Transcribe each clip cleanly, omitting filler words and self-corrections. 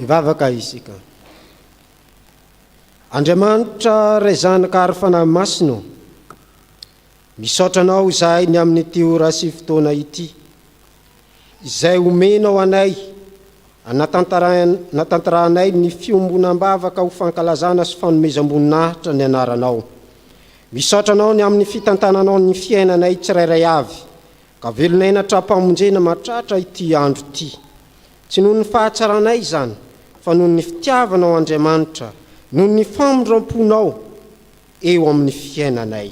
Vavaka isika. Andriamanitra ray zanaka ary fanahy masino, misaotra anao izahay ny amin'ity ora sy fotoana ity, izay omenao anay, natantarahanay ny fiombonam-bavaka ho fankalazana sy fanomezam-boninahitra ny anaranao. Misaotra anao ny amin'ny fitantananao ny fiainanay tsirairay avy, ka velonay natrapamonjena matratra ity andro ity. Tsy noho ny fahatsaranay izany, fa noho ny fitiavanao Andriamanitra, noho ny famondram-ponao eo amin'ny fiainanay.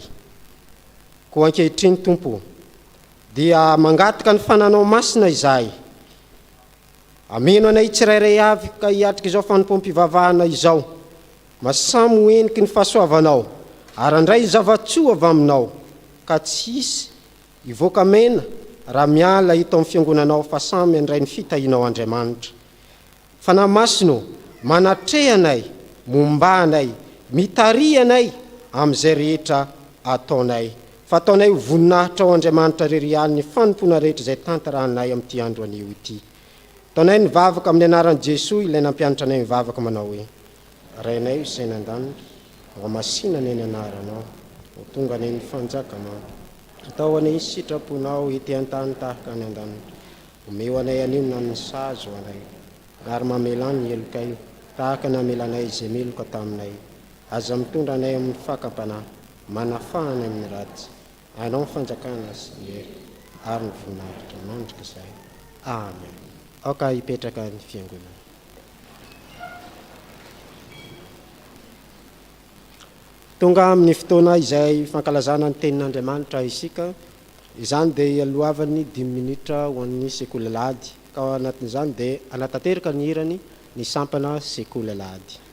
Koa ankehitriny Tompo, dia mangataka ny fananao masina izahay. Ameno anay tsirairay avy ka hiatrika izao fanompom-pivavahana izao, masamy ho eniky ny fahasoavanao, ary andray zavatsoa avy aminao, ka tsy hisy hivoaka mena raha miala hito amin'ny fiangonanao fa samy andray ny fitahinao Andriamanitra. Fanahy masino, manatrehanay, mombanay, mitarianay amin'izay rehetra ataonay. Fa ataonay ho voninahitra ao Andriamanitra rerian'ny fanompona rehetra izay tantarahanay amin'ity andro anio ity. Ataonay ny vavaka amin'ny anaran'i Jesoa, ilay nampianatra anay mivavaka manao hoe: Rainay izay nandanitra, ho masina ny anaranao, ho tonga ny fanjakanao. Atao anay sitraponao ety an-tany tahaka ny andanitra. Omeo anay anio na ny sazo anay, ary mamelany ny elokay tahaka namelanay izay meloka taminay. Aza mitondra anay amin'ny fakam-panahy, manafahana amin'ny ratsy. Anao ny fanjakana sy ny hery, ary ny voninahitra mandrika izay. Amen. Aoka hipetraka ny fiangonana. Tonga amin'ny fotoana izay fankalazana ny tenin'Andriamanitra isika, izany dia alohavany 10 minitra ho an'ny sekoly alahady, ka ao anatin'izany dia anatanteraka ny hirany ny sampana sekoly alahady.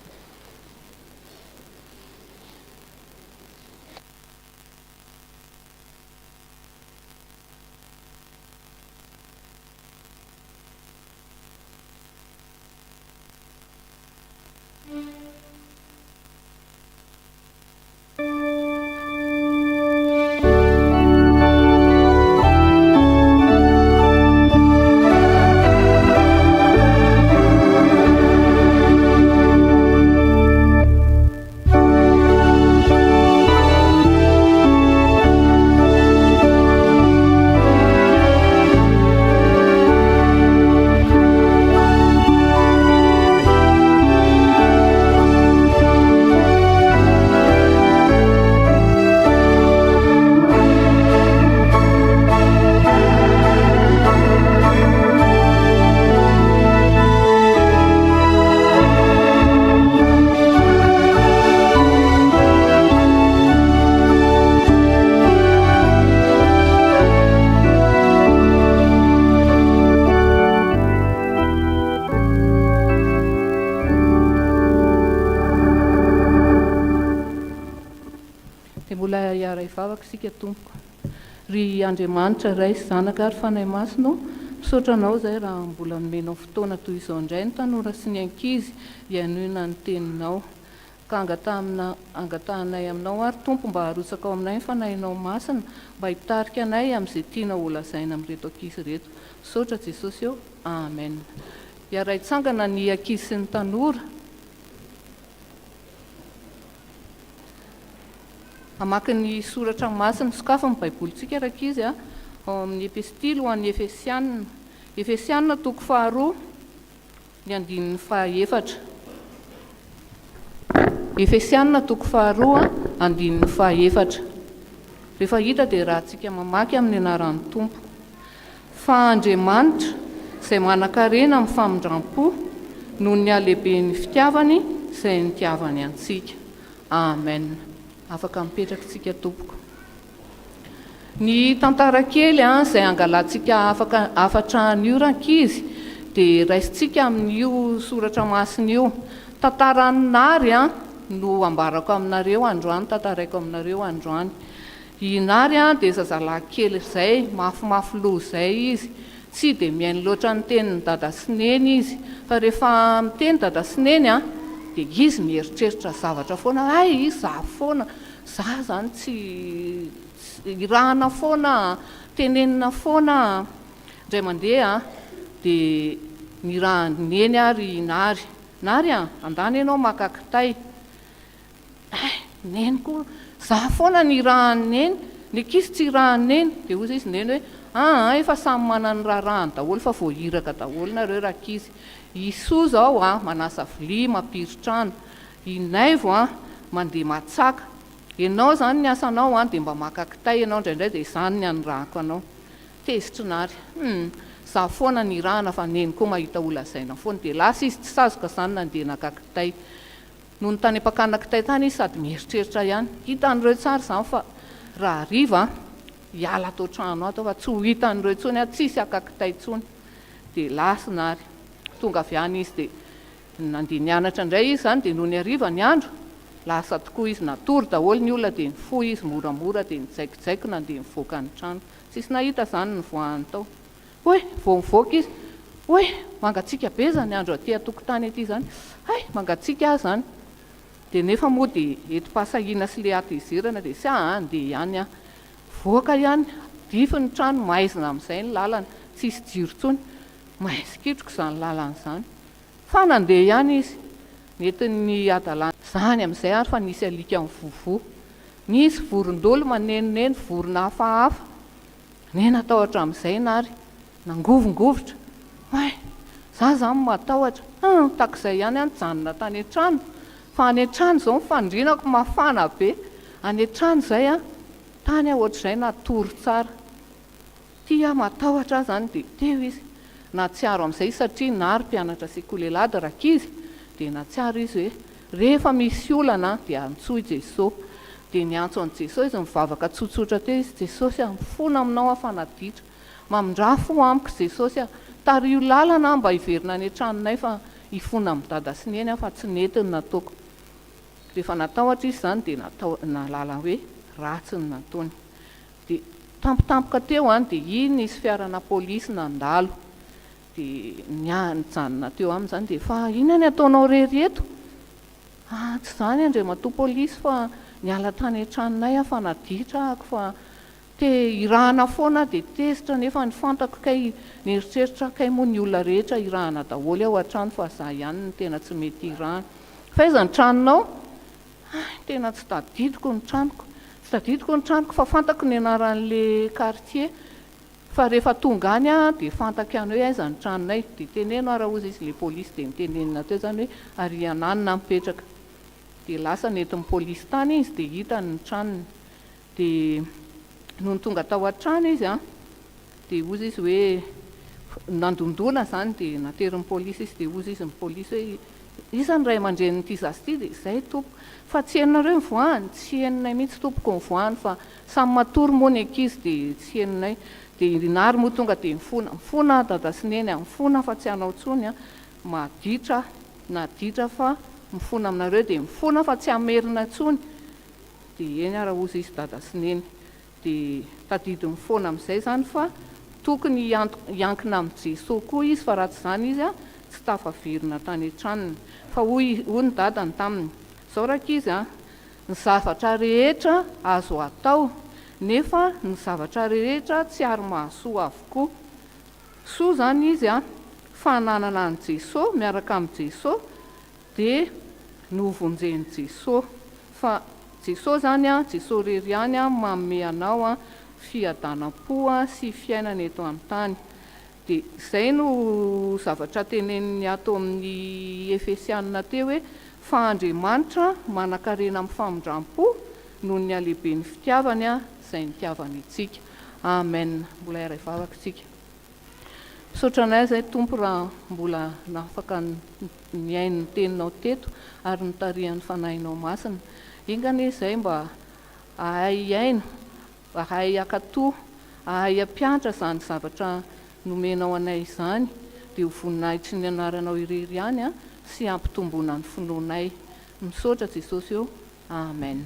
Vavaka sika Tompo, ry Andriamanitra ray sy zanaka ary fanahy masino, misaotra anao izay raha mbola nomenao fotoana toy izao indray ny tanora sy ny ankizy hianoina ny teninao. ka angatahanay aminao ary Tompo mba harotsaka ao aminay ny fanahinao masina mba hitarika anay amin'izay tiana ho lazaina amin'reto ankizy reto. Saotra Jesosy eo. Amen. Iara hitsangana ny ankizy sy ny tanora. Hamaky ny soratra masina sokafa ny baibolitsika rakizy ao amin'ny epistily ho an'ny Efesianina. Efesianina toko 2 ny andinin'ny 4. Efesianina toko 2 andinin'ny 4. Rehefa hita dia rahantsika mamaky amin'ny anaran'ny Tompo. Fa Andriamanitra izay manan-karena amin'ny famindram-po noho ny halehiben'ny fitiavany izay nitiavany antsika. Amen. Afaka mipetrakantsika tompoko. Ny tantara kely izay angalantsika afatra an'io rankizy dia raisintsika amin'io soratra masina io. Tantara ny nary no ambarako aminareo androany, tantaraiko aminareo androany. I nary dia zazalahy kely izay, mafimafy loha izay izy. Tsy dia mihaino loatra ny tenin'ny dada sy neny izy, fa rehefa miteny dada sy neny dia izy mieritreritra zavatra foana. Ay, za foana, za zany tsy irahana foana, tenenina foana. Indray mandeha dia nirahany neny ary nary. Nary andany ianao maka kitay. Neny koa, za foana nirahany neny, ny ankizy tsy irahany neny. Dia hozy izy neny hoe, efa samy manana ny raharaany daholo fa voahiraka daholo nareo rankizy. Isoa zao manasa vilia mampiritrano. I Naivo mandeha matsaka. Ianao zany ny asanao dia mba maka kitay ianao indraindray dia izany ny anyrahako anao. Tezitry nary. Za foana nirahana fa neny koa mahita ho lazaina foana. Dia lasa izy tsy sazoka zany nandeha naka kitay. Noho ny tany ampakana kitay tany izy sady mieritreritra ihany. Hitan'ireo tsara zany fa raha hariva hiala atao trano ato fa tsy ho hitan'ireo intsony tsisy aka kitay intsony. Dia lasa nary. Tonga avy any izy dia nandeha nianatra indray izy zany dia noho ny hariva ny andro lasa tokoa izy natory daholo ny olona dia nifoy izy moramora dia nijaikojaiko nandeha nivoaka ny trano. Tsisy nahita zany ny voahany tao. Hoe, vao mivoaka izy, hoe, mangatsika be zany andro aty atokotany aty zany. Hay, mangatsika zany. Dia nefa moa dia enti-pasahina sy le atezerana dia sy andeha ihany voaka ihany. Dify ny trano, maizina amin'izay ny lalana, tsisy jiro intsony. Maizikitroko izany lalana izany. Fa nandeha ihany izy. Nentiny adalana zany amin'izay ary fa nisy alika mivovo. Nisy vorondolo manenoneny, vorona hafahafa. Neny atahotra amin'izay nary. Nangovongovitra. Za zany matahotra. Takizay ihany janona tany an-trano. Fa any an-trano izao mifandrinako mafana be. Any an-trano izay tany ohatr'izay natory tsara. Tia matahotra zany dia teo izy. Natsiaro amin'izay satria nary mpianatra sekolelada rankizy. Dia natsiaro izy hoe rehefa misy olana dia antsoy Jesosy. Dia niantso an' Jesosy izy mivavaka tsotsotra teo izy. Jesosy mifona aminao afanaditra. Mamindrafo amiko Jesosy tario lalana mba hiverina any an-tranonay fa hifona amin'ny dada sy neny fa tsy netiny nataoko. Rehefa natahotra izy zany dia nalala hoe ratsy ny nataony. Dia tampotampoka teo dia iny nisy fiarana pôlisy nandalo. Dia nijanona teo amin'izany dia fa inona ny ataonao rery eto? Tsy zany andriamatoa pôlisy fa niala tany an-tranonay fa naditra ako fa te irahana foana dia tezitra nefa ny fantako kay nieritreritra kay moa ny olona rehetra irahana daholo ao an-trano fa za ihany ny tena tsy mety irahana. Fa iza ny tranonao? Tena tsy tadidiko ny tranoko. Tsy tadidiko ny tranoko fa fantako ny anaran'le quartier. Fa rehefa tonga any dia fantako ihany hoe aiza ny tranonay. Dia teneno ara ozy izy le pôlisy dia nitenenina teo zany hoe ary ananina mipetraka. Dia lasa nentin'ny pôlisy tany izy dia hitany ny tranony. Dia noho ny tonga tao an-trano izy dia ozy izy hoe nandondona zany dia naterin'ny pôlisy izy dia ozy izy ny pôlisy hoe iza ny ray aman-dren'ity zazy ity dia izay tompo. Fa tsy heninareo ny voahany, tsy heninay mihitsy tompoko ny voahany fa samy matory moa ny ankizy dia tsy heninay. Dia nary moa tonga dia mifona dada sy neny mifona fa tsy hanao intsony maditra naditra fa mifona aminareo dia mifona fa tsy hamerina intsony. Dia eny ara ozy izy dada sy neny. Dia tadidy mifoana amin'izay zany fa tokony hiankina amin'ny Jesosy koa izy fa raha tsy izany izy tsy tafaverina tany an-tranony. Fa hoy ny dadany taminy, zao rakizy ny zavatra rehetra azo atao nefa ny zavatra rehetra tsy ary mahasoa avokoa. Soa zany izy fananana an' Jesosy, miaraka amin'ny Jesosy dia novonjeny Jesosy, fa Jesosy zany Jesosy rery ihany manome anao fiadanam-po sy fiainana eto amin'ny tany. Dia izay no zavatra teneniny ato amin'ny Efesianina teo hoe fa Andriamanitra manan-karena amin'ny famondram-po noho ny alehibe ny fitiavany izay nitiavany itsika. Amen. Mbola iray vavaka isika. Misaotra anay izay Tompo raha mbola nafaka niaino ny teninao teto ary nitarihan'ny fanahinao masina. Ingany izay mba ahay aina, ahay akatoa, ahay ampianatra izany zavatra nomenao anay izany, dia ho voninahitry ny anaranao irery ihany sy ampitombona ny finoanay. Misaotra Jesosy eo. Amen.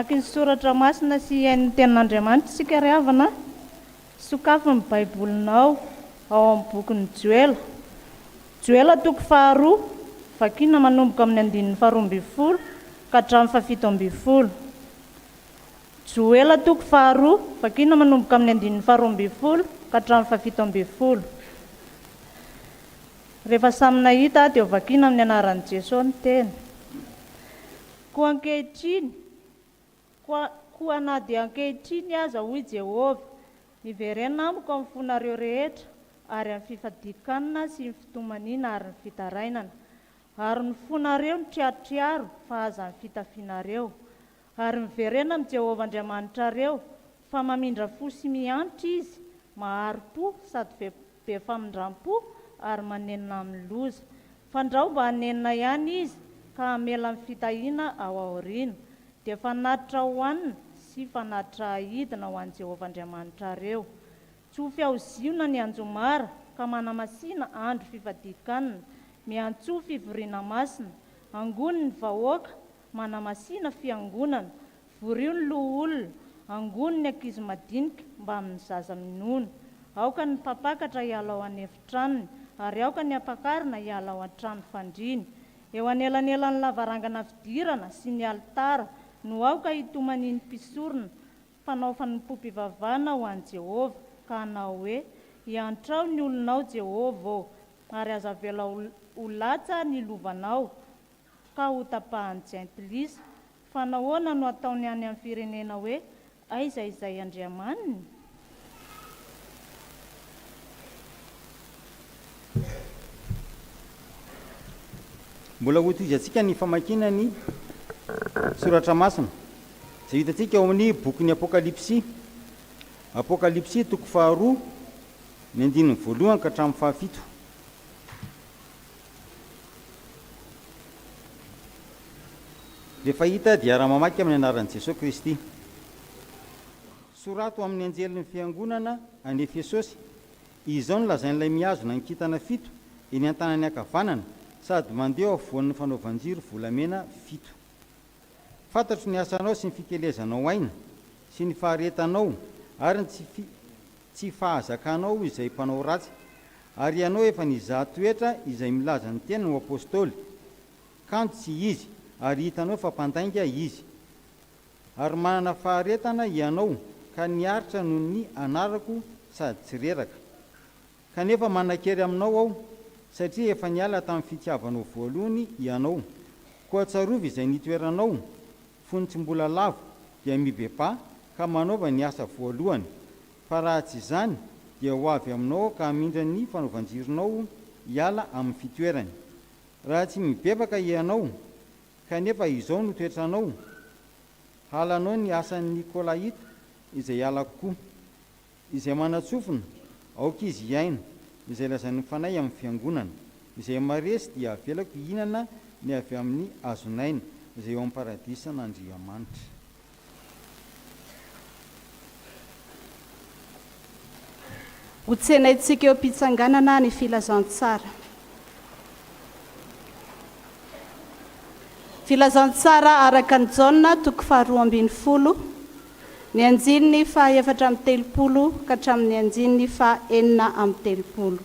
Ny soratra masina sy hain'ny tenin'Andriamanitra sika ry havana, sokafiny baibolinao ao amin'ny bokin'ny Joël. Joël toko 2, vakiana manomboka amin'ny 12 ka hatramin'ny 17. Joël toko 2, vakiana manomboka amin'ny 12 ka hatramin'ny 17. Rehefa samy nahita dia vakiana amin'ny anaran'i Jesosy ny teny. Koa ankehitriny, koa na dia ankehitriny aza hoy Jehovah, niverenina amiko amin'ny fonareo rehetra ary amin'ny fifadikanana sy ny fitomaniana ary ny fitarainana, ary ny fonareo ny triatriaro fa aza ny fitafianareo, ary miverenina amin'ny Jehovah Andriamanitrareo fa mamindra fo sy miantra izy, maharo-po sady be famindram-po ary manenina amin'ny loza. Fandrao mba hanenina ihany izy ka hamela amin'ny fitahiana ao aoriana, dia fanatitra hohanina sy fanatitra ahidina ho an'i Jehovah Andriamanitrareo. Tsy ho fiaoziona ny anjomara ka manamasina andro fifadikanana, miantso fivoriana masina, angony ny vahoaka, manamasina fiangonana, vorio ny loha olona, angony ny ankizy madinika mba amin'ny zaza minoana. Aoka ny mpapakatra hiala ao anefitranony, ary aoka ny ampakarina hiala ao an-trano fandriany. Eo anelanelan'ny lavarangana fidirana sy ny altara no aoka hitomaniny mpisorona, fanao fanompom-pivavahana ho an'i Jehovah, ka hanao hoe: hiantrao ny olonao Jehovah, ary aza vela ho latsa ny lovanao ka ho tapahany jentilisa. Fa nahoana no ataony any amin'ny firenena hoe: aiza izay Andriamaniny? Mbola hotoizantsika ny famakiana ny soratra masina izay hitantsika ao amin'ny bokin'ny Apokalipsy. Apokalipsy toko 2, ny 1 ka hatramin'ny 7. rehefa hita dia raha mamaky amin'ny anaran'i Jesosy Kristy. Sorato amin'ny anjelin'ny fiangonana any Efesosy, izao no lazain'ilay miazona ny kintana 7 eny an-tanany ankavanana, sady mandeha avoan'ny fanaovanjiro volamena 7. Fantatro ny asanao sy ny fikelezanao aina sy ny faharetanao ary ny tsy fahazakanao izay mpanao ratsy, ary ianao efa nizaha toetra izay milaza ny tena ho apôstôly, kanto tsy izy ary hitanao fa mpandainga izy, ary manana faharetana ianao ka niaritra noho ny anarako sady tsy reraka. Kanefa manan-kery aminao aho satria efa niala tamin'ny fitiavanao voalohany ianao, koa tsarovy izay nitoeranao fony tsy mbola lavo dia mibeba ka manaova ny asa voalohany, fa raha tsy izany dia ho avy aminao ka hamindra ny fanaovanjironao hiala amin'ny fitoerany. Raha tsy mibebaka ianao kanefa izao no toetranao, halanao ny asan'ny Nikolaita izay alako koa, izay manatsofona aoka izy hiaina, izay lazan'ny fanay amin'ny fiangonana, izay maresy dia avelako hihinana ny avy amin'ny azonaina izay eo amin'ny paradisa n'Andriamanitra. Hotsenaitsika eo mpitsanganana ny filazantsara. Filazantsara araka ny Jaona toko 2:12, ny anjininy 4:30 ka hatramin'ny anjininy 4:30.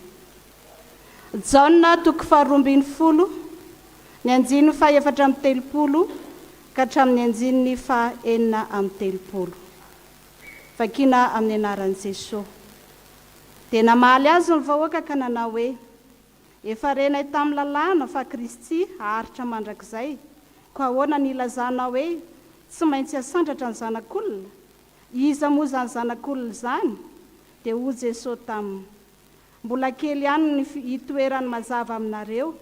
Jaona toko 2:12, ny anjininy 4:30 ka hatramin'ny anjininy 4:30. Vakina amin'ny anaran'i Jesosy. Dia namaly azy ny vahoaka ka nanao hoe: efa renay tamin'ny lalàna fa Kristy aharitra mandrakizay, ka ahoana ny ilazana hoe tsy maintsy asandratra ny zanak'olona? Iza moa zany zanak'olona zany? Dia hoy Jesosy taminy: mbola kely ihany ny hitoerany mazava aminareo,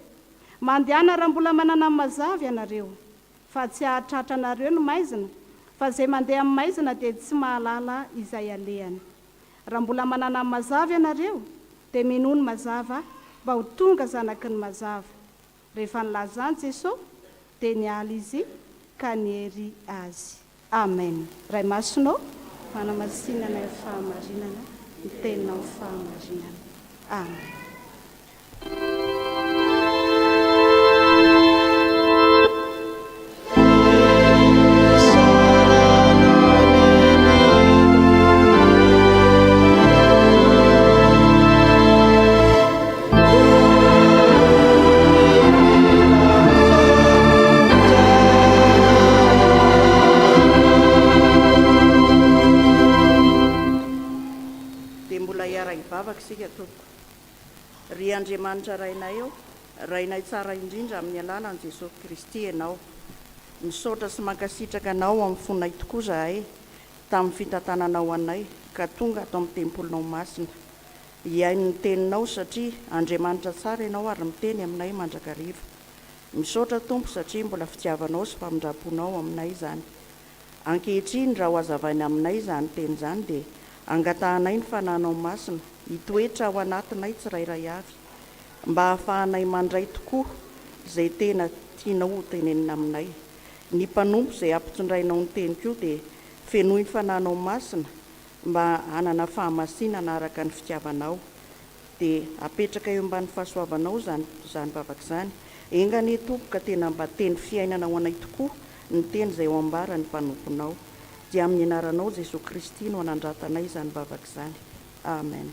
mandehana raha mbola manana mazava ianareo, fa tsy ahatratra anareo no maizina, fa zay mandeha amin'ny maizina dia tsy mahalala izay alehany. Raha mbola manana mazava ianareo dia minono mazava mba ho tonga zanaky ny mazava. Rehefa nilazany Jesosy dia niala izy ka niery azy. Amen. Ray masonao manamasinana fahamarinana, ny teninao fahamarinana. Amen. Ry Andriamanitra rainay eo, rainay tsara indrindra amin'ny alàna ny Jesosy Kristy ianao. Misaotra sy mankasitraka anao amin'ny fonay tokoa zahay tamin'ny fitantananao anay ka tonga ato amin'ny tempolinao masina. Hiaino ny teninao satria Andriamanitra tsara ianao ary miteny aminay mandrakariva. Misaotra Tompo satria mbola fitiavanao sy famindraponao aminay zany. Ankehitriny raha ho azavaina aminay izany teny izany dia angatahanay ny fananao masina, hitoetra ao anatinay tsirairay avy, mba hahafahanay mandray tokoa izay tena tianao ho tenenina aminay. Ny mpanompo izay ampitsindrainao ny teny koa dia fenohy ny fananao masina mba hanana fahamasinana araka ny fitiavanao, dia apetraka eo ambany fahasoavanao zany vavaka izany. Engany Tompo tena mba teny fiainana ho anay tokoa ny teny izay ho ambara ny mpanomponao. Dia amin'ny anaranao Jesosy Kristy no anandratanay izany vavaka izany. Amen.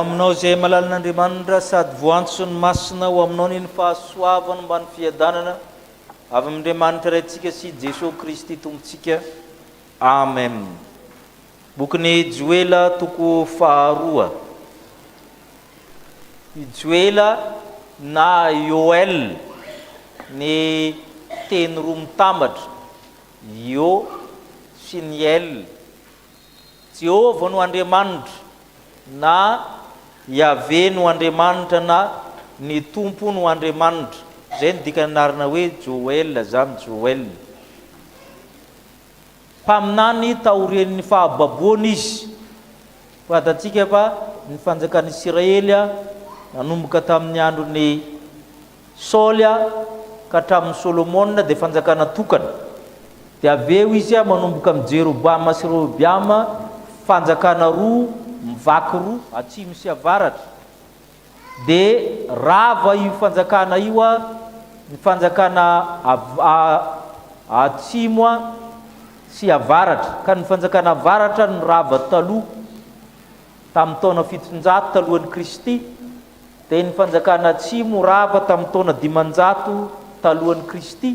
aminao izay malalin'Andriamanitra sady voantso ny masina ho aminao ny fahasoavana mba ny fiadanana avy amin'Andriamanitra raintsika sy Jesosy Kristy tompontsika. Amen. Bokin'ny 𝗔𝗟𝗔𝗛𝗏 toko faharoa. 𝗔𝗟𝗔𝗛𝗏 na Yoel ny teny roa mitambatra, Yo sy ny El. Jehovah no Andriamanitra na Yahvé no Andriamanitra na ny Tompo no Andriamanitra. Zay ny dikan'anarana hoe Joel, zany Joel. Mpaminany taorian'ny fahababoana izy. Fatatsika fa ny fanjakan'ny Israely nanomboka tamin'ny andron'ny Saoly ka hatramin'ny Solomona dia fanjakana tokana. Dia aveo izy manomboka amin'ny Jeroboama sy Rehoboama fanjakana roa mivaky roa atsimo sy avaratra. Dia rava io fanjakana io ny fanjakana atsimo sy avaratra, ka ny fanjakana avaratra ny rava taloha tamin'ny taona 700 talohan'i Kristy, dia ny fanjakana atsimo rava tamin'ny taona 500 talohan'i Kristy.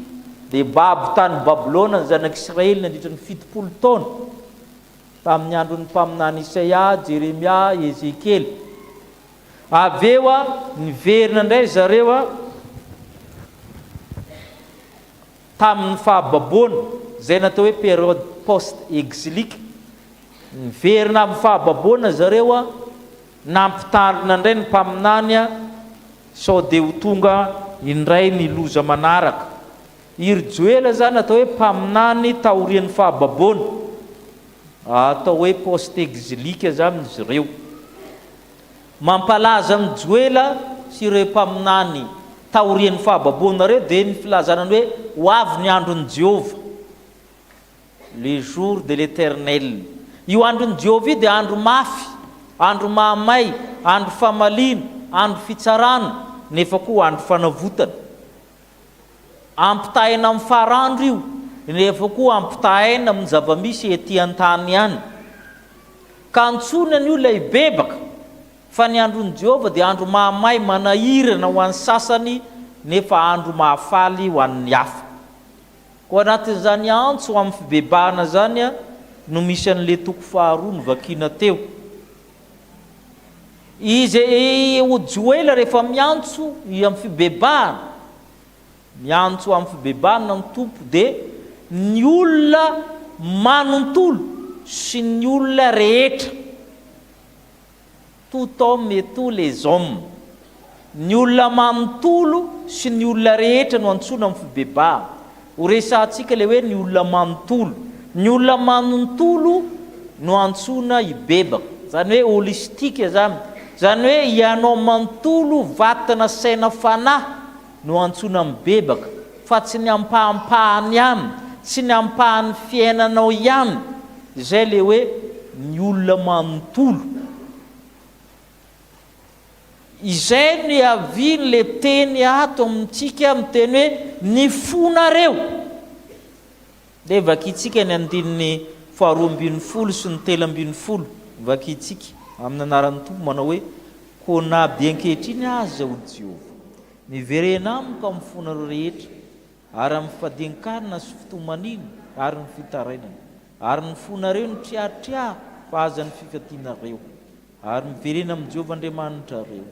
Dia babo tany Babilôna ny zanak'Israely nandritra ny 70 taona tamin'ny andron'ny mpaminany Isaia, Jeremia, Ezekely. Aveo niverina indray zareo tamin'ny fahababoana, zay natao hoe période post-exilique. Niverina amin'ny fahababoana zareo nampitandrina indray ny mpaminany sao dia ho tonga indray ny loza manaraka. 𝗔𝗟𝗔𝗛𝗏 zany atao hoe mpaminany taorian'ny fahababoana, atao hoe post-exilique zany izy ireo. Mampalaza amin'ny 𝗔𝗟𝗏 sy ireo mpaminany taorian'ny fahababoana ireo dia ny filazanany hoe ho avy ny andron'ny Jehovah, le jour de l'Éternel. Io andron'ny Jehovah dia andro mafy, andro mahamay, andro famaliana, andro fitsarana, nefa koa andro fanavotana. Ampitahaina amin'ny farandro io, nefa koa ampitahaina amin'ny zavamisy ety an-tany ihany. Ka antsonany io ilay bebaka fa ny andron'ny Jehovah dia andro mahamay manahirana ho an'ny sasany, nefa andro mahafaly ho an'ny hafa. Koa anatin'izany antso amin'ny fibebahana zany no misy an'le toko faharoa novakiana teo. Izy 𝗔𝗟𝗏 rehefa miantso amin'ny fibebahana, miantso amin'ny fibebahana ny Tompo, dia ny olona manontolo sy ny olona rehetra, tout homme et tous les hommes, ny olona manontolo sy ny olona rehetra no antsona amin'ny fibebahana. Ho resantsika le hoe ny olona manontolo. Ny olona manontolo no antsona ibebaka, zany hoe holistika zany. Zany hoe ianao manontolo vatana saina fanahy no antsona mibebaka, fa tsy ny ampahampahany ihany, tsy ny ampahan'ny fiainanao ihany. Izay le hoe ny olona manontolo. Izay ny aviany le teny ato amintsika miteny hoe ny fonareo. Dia vakitsika ny andininy 12 sy ny 13 vakitsika amin'ny anaran'ny Tompo manao hoe koa na be ankehitriny aza ho Jehovah, miverena amiko amin'ny fonareo rehetra, ary amin'ny fadian-kanina sy fitomanina ary ny fitarainana, ary ny fonareo ny triatria fa aza ny fifatianareo, ary miverena amin'ny Jehovah Andriamanitra reo.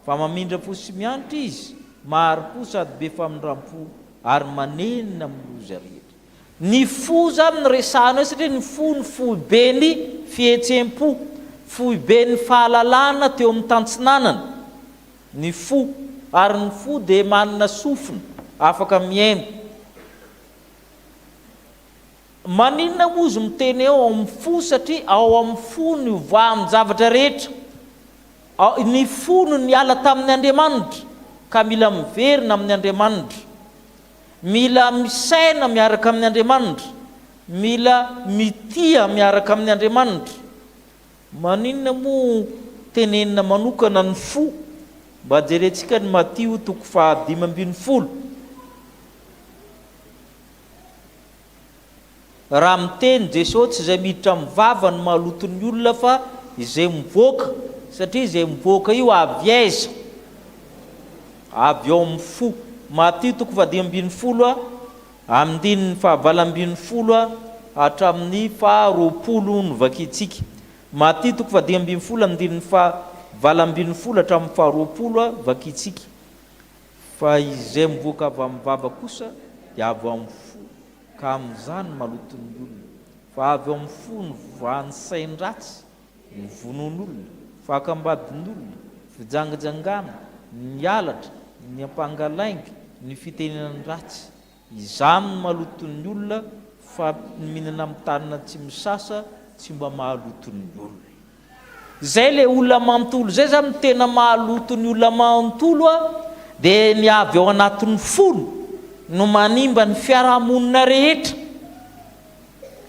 Fa mamindra fo sy miantra izy, mahary-po sady be famindram-po, ary manenina amin'ny loza rehetra. Ny fo zany ny resahana hoe satria ny fo ny foibeny fihetsem-po, foibeny fahalalana teo amin'ny tantsinanana. Ny fo, ary ny fo dia manana sofina, afaka miaina. Maninona mozy miteny eo amin'ny fo satria ao amin'ny fo ny ovoa amin'ny zavatra rehetra. Ny fo no niala tamin'ny Andriamanitra, ka mila miverina amin'ny Andriamanitra, mila misaina miaraka amin'ny Andriamanitra, mila mitia miaraka amin'ny Andriamanitra. Maninona moa tenenina manokana ny fo? Mba jerentsika ny Matio 5:12. Raha miteny Jesosy tsy izay miditra amin'ny vava ny mahaloton'ny olona fa izay mivoaka satria zay mivoaka io avy aiza avy eo amin'ny fo. Matio 10:20 amin'ny 7:20 hatramin'ny 20 no vakitsika. Matio 10:20 amin'ny 7:20 hatramin'ny 20 vakitsika. Fa izay mivoaka avy amin'ny vava kosa dia avy amin'ny fo, ka amin'izany maloton'ny olona. Fa avy amin'ny fo ny vansain-dratsy, ny vonon'olona, fakambadin'olona, fijangajangana, ny alatra, ny ampangalainga, ny fitenenan'ny ratsy. Izany maloton'ny olona, fa mihinana amin'ny tanana tsy misasa tsy mba mahaloton'ny olona. Zay le olona manontolo zay zany tena mahaloton'ny olona manontolo dia ny avy ao anatin'ny fony no manimba ny fiarahamonina rehetra,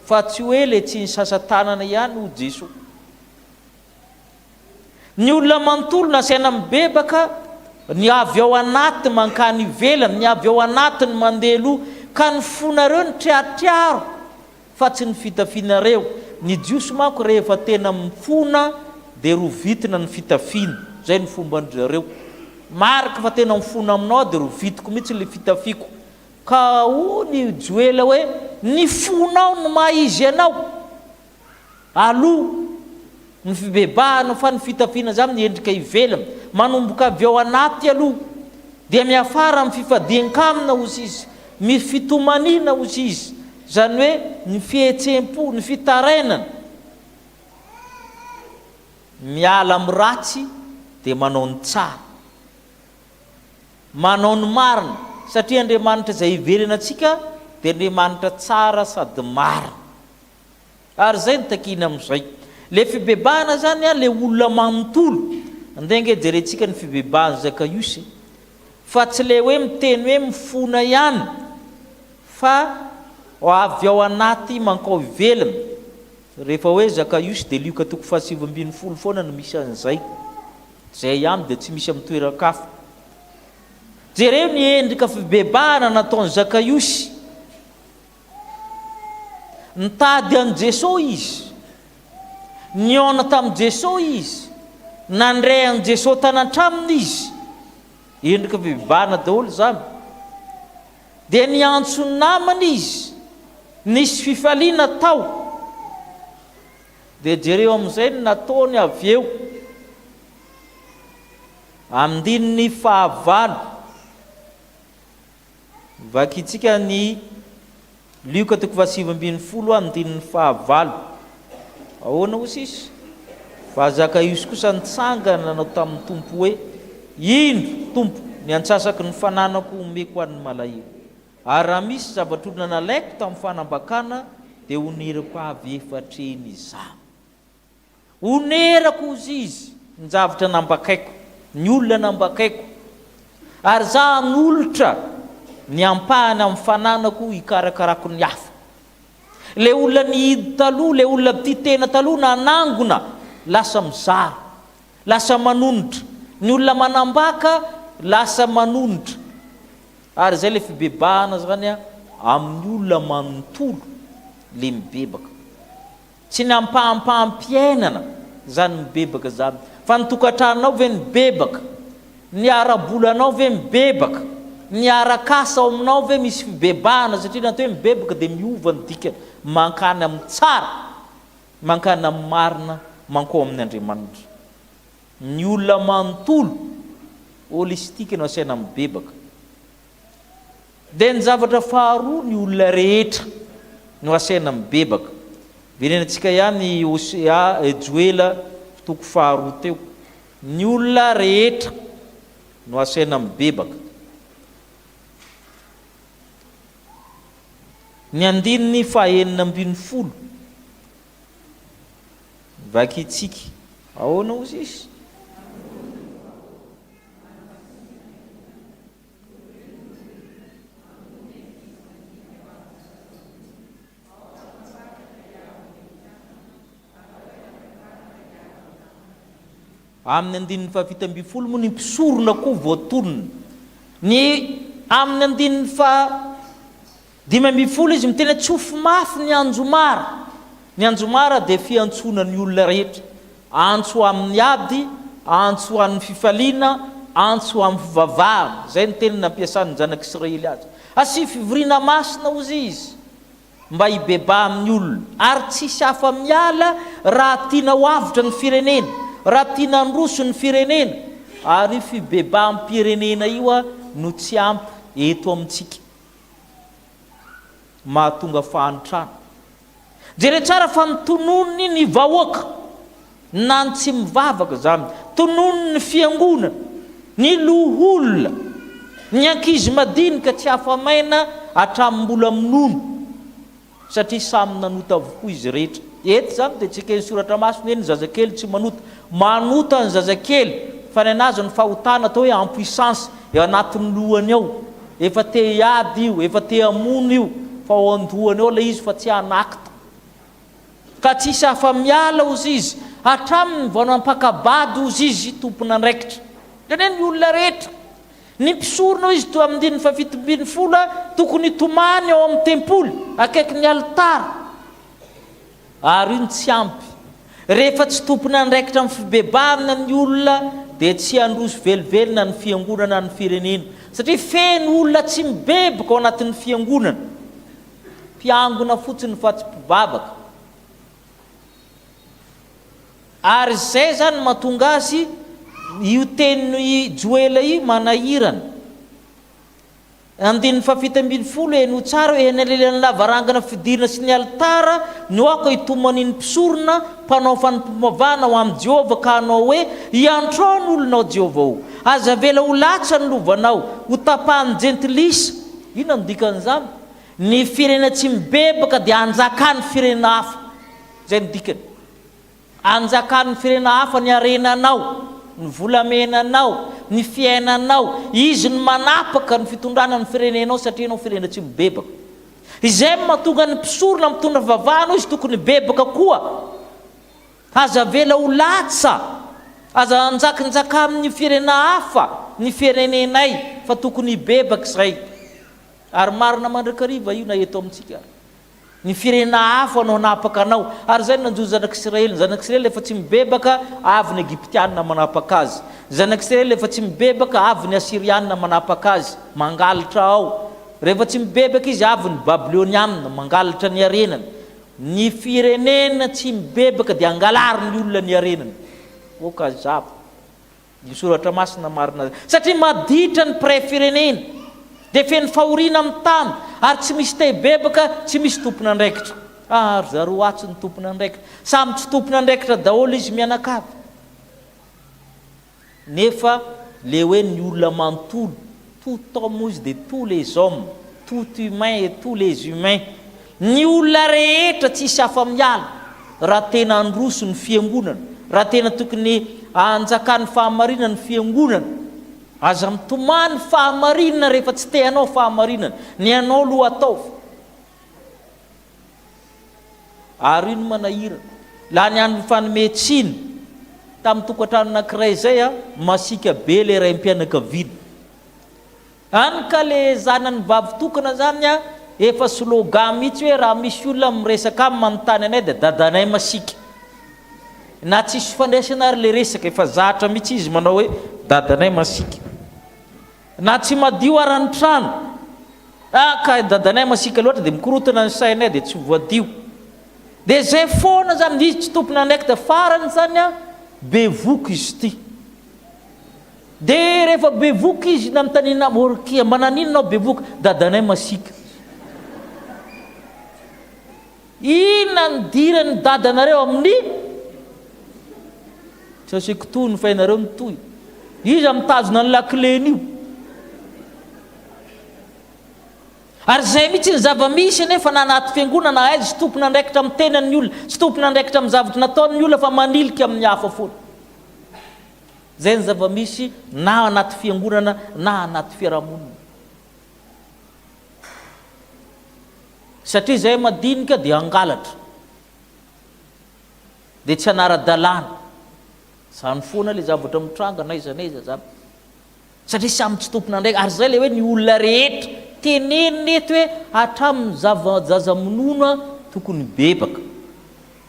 fa tsy hoe le tsy ny sasa-tanana ihany ho Jesosy. Ny olona manontolo nasaina mibebaka, ny avy ao anatiny mankany ivelany, ny avy ao anatiny mandeha aloha, ka ny fonareo ny triatriaro fa tsy ny fitafianareo. Ny jiosy manko rehefa tena mifona dia rovitina ny fitafiana. Zay ny fomban'zareo. Marika fa tena mifona aminao dia rovitiko mihitsy le fitafiako. Ka ny joela hoe ny fonao no maizy anao aloha ny fibebahana, fa ny fitafiana zany miendrika ivelany, manomboka avy ao anaty aloha dia miafara amin'ny fifadian-kamina ozy izy, misy fitomanina ozy izy, zany hoe ny fihetsem-po, ny fitarainana, miala amin'ny ratsy dia manao ny tsara, manao ny marina, satria Andriamanitra izay ivelana antsika dia Andriamanitra tsara sady marina. Ary zay ny takina amin'izay. Le fibebahana zany le olona manontolo. Andenga jerentsika ny fibebahana Zakaiosy, fa tsy le hoe miteny hoe mifona ihany, fa avy ao anaty mankao ivelany. Rehefa hoe Zakaiosy dia Luka 7:20 foana no misy an'izay. Zay ihany dia tsy misy amin'ny toeran-kafa. Jereo ny endrika fibebahana nataon'ny Zakaiosy. Nitady an' Jesosy izy, niona tamin'i Jesosy izy, nandray an' Jesosy tanatraminy izy. Endrika fibebahana daholo zany. Dia niantso ny namany izy, nisy fifaliana tao. Dia jereo amin'izay ny nataony avy eo amin'ny 9. Vakitsika ny Luka 7:20 amin'ny 9. Ahoana ozy izy? Fa Zakaiosy kosa nitsangana nanao tamin'ny Tompo hoe, ino Tompo, ny antsasaky ny fananako omeko an'ny malahelo. Ary raha misy zavatr'olona nalaiko tamin'ny fanambakana dia onerako avy efatreny izaho. Onerako ozy izy ny zavatra nambakaiko, ny olona nambakaiko. Ary za nolotra ny ampahany amin'ny fananako hikarakarako ny hafa. Le olona nihidy taloha, le olona tia tena taloha nanangona, lasa mizara, lasa manonitra. Ny olona manambaka lasa manonitra. Ary zay le fibebahana zany amin'ny olona manontolo le mibebaka. Tsy ny ampahampiainana zany mibebaka zany, fa ny tokantranonao ve mibebaka, ny arabolanao ve mibebaka, ny arakasa ao aminao ve misy fibebahana, satria natao hoe mibebaka dia miova ny dikany, mankany amin'ny tsara, mankany amin'ny marina, mankao amin'ny Andriamanitra. Ny olona manontolo holistika no asaina mibebaka. Dia ny zavatra faharoa, ny olona rehetra no asaina mibebaka. Venenantsika ihany Joela 2 teo. Ny olona rehetra no asaina mibebaka. Ny 9:40 vakitsika. Ahoana ozy izy? Amin'ny 9:70 moa ny mpisorona koa voatonona. Ny amin'ny 9:50 izy miteny tsofo mafy ny anjomara. Ny anjomara dia fiantsona ny olona rehetra. Antso amin'ny ady antso ho an'ny fifaliana, antso ho amin'ny fivavahana. Zay ny teny nampiasan'ny zanak'Israely azy. Asy fivoriana masina ozy izy mba hibeba amin'ny olona, ary tsisy hafa miala raha tiana ho avitra ny firenena, raha tiana androso ny firenena, ary fibeba amin'ny pirenena io no tsy ampy eto amintsika mahatonga fahanitrana. Jere tsara fa mitonony ny vahoaka na ny tsy mivavaka zany, tonony ny fiangonana, ny loholona, ny ankizy madinika tsy afamaina hatramin'mbola minono, satria samy nanota avokoa izy rehetra. Eto zany dia tsika ny soratra masina ny zazakely tsy manota ny zazakely, fa ny anazy ny fahotana atao hoe en puissance eo anatin'ny lohany ao, efa te hiady io, efa te hamono io, fa ao andohany ao ilay izy fa tsy hanakita, ka tsisy hafa miala ozy izy hatraminy vao nampakabady ozy izy tompony andraikitra. Zany ny olona rehetra ny mpisorona izy to amin'ny 170 tokony tomany ao amin'ny tempoly akaiky ny altara, ary iny tsy ampy. Rehefa tsy tompony andraikitra amin'ny fibebahana ny olona dia tsy handroso velivelona ny fiangonana ny firenena, satria feno olona tsy mibebaka ao anatin'ny fiangonana, mpiangona fotsiny fa tsy mpivavaka. Ary zay zany mahatonga azy io teny joela io manahirana. 170 eno tsara hoe eny alelan'ny lavarangana fidirana sy ny altara no ako hitoman'ny mpisorona mpanao fanimpomavana ho amin'ny Jehovah, ka hanao hoe hiantrano olonao Jehovah, aza vela ho latsa ny lovanao, ho tapahany jentilisa. Ino no dikan'izany? Ny firenena tsy mibebaka dia anjakan'ny firenena hafa. Zay ny dikany. Anjakan'ny firenena hafa ny arenanao, ny volamenanao, ny fiainanao, izy ny manapaka ny fitondrana ny firenenao, satria anao firenena tsy mibebaka. Izay mahatonga ny mpisorona mitondra vavahana izy tokony bebaka koa, aza vela ho latsa, aza anjakanjaka amin'ny firenena hafa ny firenenay, fa tokony bebaka izay. Ary marina mandrakariva io na eto amintsika, ny firenena hafa anao napaka anao. Ary zay nanjoy zanak'Israely, zanak'Israely efa tsy mibebaka avy ny Egyptianina manapaka azy, zanak'Israely efa tsy mibebaka avy ny Asirianina manapaka azy mangalatra ao, rehefa tsy mibebaka izy avy ny Babilonianina mangalatra ny arenany. Ny firenena tsy mibebaka dia angalary ny olona ny arenany. Oka zabo ny soratra masina marina, satria maditra ny pre-firenena dia feno fahoriana amin'ny tany, ary tsy misy te bebaka, tsy misy tompony andraikitra. Ary zaro atsy ny tompony andraikitra, samy tsy tompony andraikitra daholo izy mianakavy. Nefa le hoe ny olona manontolo, tout homme de tous les hommes, tout humain et tous les humains, ny olona rehetra tsisy hafa miala raha tena androso ny fiangonana, raha tena tokony anjakan'ny fahamarinana ny fiangonana, aza mitomany fahamarinana rehefa tsy te anao fahamarinana, ny anao loha ataovy. Ary ino manahirana, laha ny andro fanometsiny tamin'ny tokantrano anankiray zay masika be le ray mpianakaviana. Any ka le zanany vavy tokana zany efa slogan mihitsy hoe raha misy olona miresaka amin'ny manontany anay dia dadanay masika. Na tsisy fandraisana ary le resaka, efa zatra mihitsy izy manao hoe dadanay masika. Na tsy madio arany trano, ka dadanay masika loatra dia mikorotana ny sainay dia tsy voadio. Dia zay foana zany izy tsy tompony andraikitra farany zany bevoka izy ty. Dia rehefa bevoka izy na mitanina morkia, mananinonao bevoka, dadanay masika. Inona ny dirany dadanareo amin'ny tsy asiako toy ny fainareo mitoy, izy mitazona ny lakleny io. Ary zay mihitsy ny zava-misy nefa na anaty fiangonana aizy tsy tompony andraikitra amin'ny tenan'ny olona, tsy tompony andraikitra amin'ny zavatra nataon'ny olona, fa manilika amin'ny hafa foana. Zay ny zava-misy na anaty fiangonana na anaty fiarahamonina. Satria zay madinika dia angalatra, dia tsy anara-dalàna. Zany foana le zavatra mitranga na iza zany, satria samy tsy tompony andraika. Ary zay le hoe ny olona rehetra tenenina eto hoe hatramin'ny zaza-monona tokony bebaka,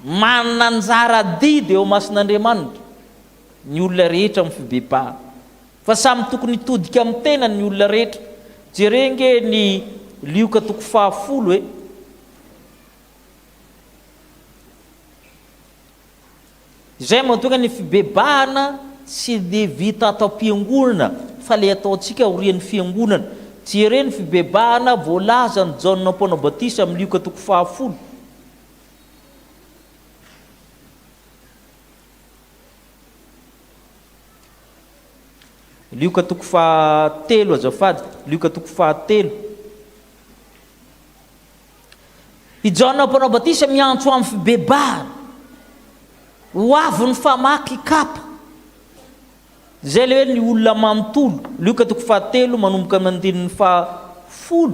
manana anjara didy eo masin'Andriamanitra. ny olona rehetra amin'ny fibebahana fa samy tokony hitodika amin'ny tena ny olona rehetra jerenge ny lioka toko 10 hoe izay mahatonga ny fibebahana tsy dia vita atao am-piangonana fa le ataontsika aorian'ny fiangonana jere ny fibebahana voalaza ny Jaona Mpaonao Batisa amin'ny lioka toko 10 lioka toko 13 azafady lioka toko 13 i Jaona Mpaonao Batisa miantso amin'ny fibebahana ho avy ny famaky kapa zay le hoe ny olona manontolo lioka toko 13 manomboka mandininy 10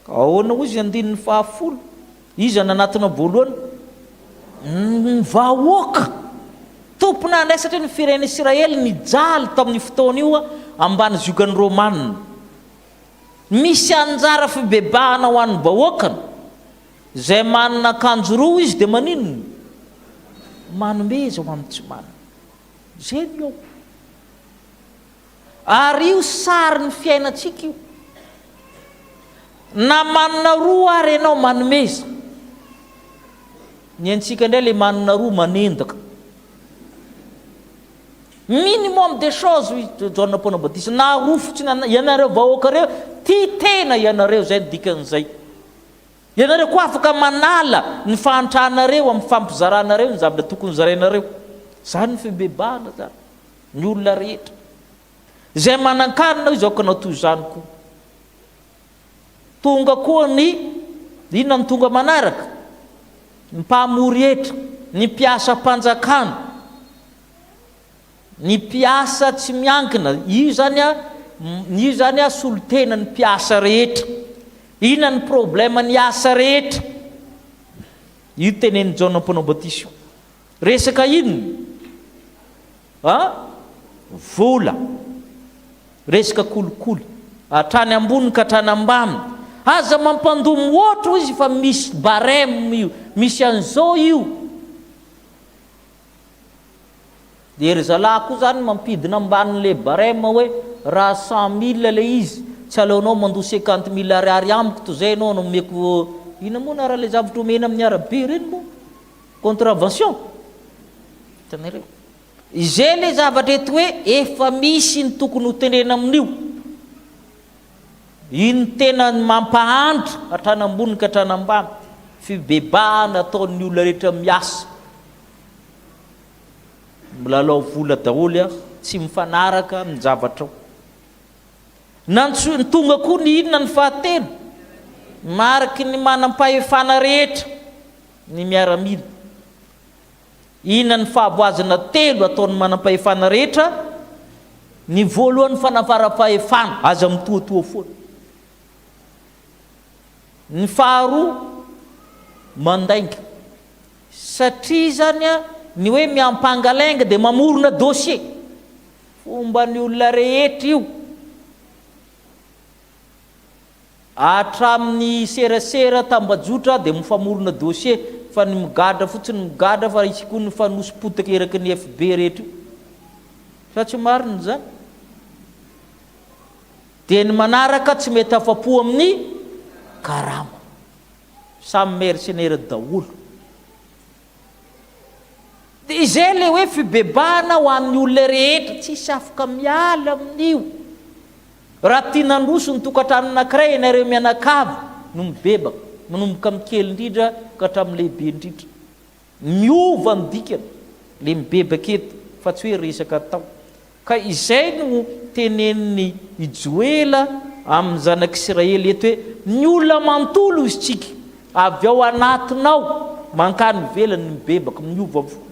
ahoana ozy andininy 10 izy ananatina voalohany vahoaka tompona andray satria ny firenena Israely nijaly tamin'ny fotoana io ambany ziokan'ny Romanina misy anjara fibebahana ho an'ny vahoakany zay manana akanjo roa izy dia maninona manomeza ho amin'ny tsy manana zay ny eo ary io sary ny fiainantsika io na manana roa ary ianao manomeza ny antsika indray le manana roa manendaka minimum des choses Jaona Mpaonao Batisa na roa fotsiny ianareo vahoaka reo ty tena ianareo zay dikan'izay ianareo koa afaka manala ny fahantrahanareo amin'ny fampizaranareo ny zavatra tokony zarainareo zany ny fibebahana zany ny olona rehetra zay manan-kanina izy aokanao toy zany koa tonga koa ny inona ny tonga manaraka ny mpamory hetra ny mpiasa mpanjakana ny mpiasa tsy miankina io zany a solotena ny mpiasa rehetra ina ny problema ny asa rehetra io tenen'ny Jaona Mpaonao Batisa resaka inona vola resaka kolikoly hatrany ambony ka hatrany ambany aza mampandomo ohatra izy fa misy barème io misy an'izao io dia ry zalahy koa zany mampidina ambanin'le barème hoe raha 100 000 le izy tsy aleonao mandoa 50 000 ariary amiko to zay anao nomeko ina moa na raha le zavatra omena amin'ny arabe reny moa contravention tanareo izay le zavatra eto hoe efa misy ny tokony ho tenena amin'io iny tena mampahantra hatrany ambony ka hatrany ambany fibebahana ataon'ny olona rehetra miasa milalao vola daholo tsy mifanaraka ny zavatra ny tonga koa ny inona ny fahatelo mariky ny manam-pahefana rehetra ny miaramila inona ny fahaboazana telo ataon'ny manam-pahefana rehetra ny voalohany fanafara-pahefana aza mitoatoa foana ny faharoa mandainga satria zany ny hoe miampangalainga dia mamorona dossier fomba ny olona rehetra io hatramin'ny serasera tambajotra dia mifamorona dossier fa ny migadra fotsiny migadra fa isy koa ny fanosipotaka eraky ny FB rehetra io sa tsy marina zany dia ny manaraka tsy mety afa-po amin'ny karama samy mercenaire daholo dia izay le hoe fibebahana ho amin'ny olona rehetra tsisy afaka miala amin'io raha tia nandroso ny tokantrano anankiray ianareo mianakavy no mibebaka manomboka amin'ny kely indrindra ka hatramin'ny lehibe indrindra miova ny dikany le mibebaka eto fa tsy hoe resaka tao ka izay no tenen'ny ijoela amin'ny zanak'Israely eto hoe ny olona manontolo izy tsika avy ao anatinao mankany velany mibebaka miova avokoa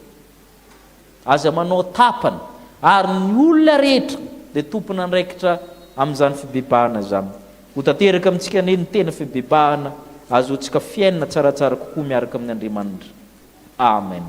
aza manao tapany ary ny olona rehetra dia tompona andraikitra amin'izany fibebahana zany ho tanteraka amintsika ny tena fibebahana azoantsika fiainana tsaratsara kokoa miaraka amin'ny Andriamanitra. Amen.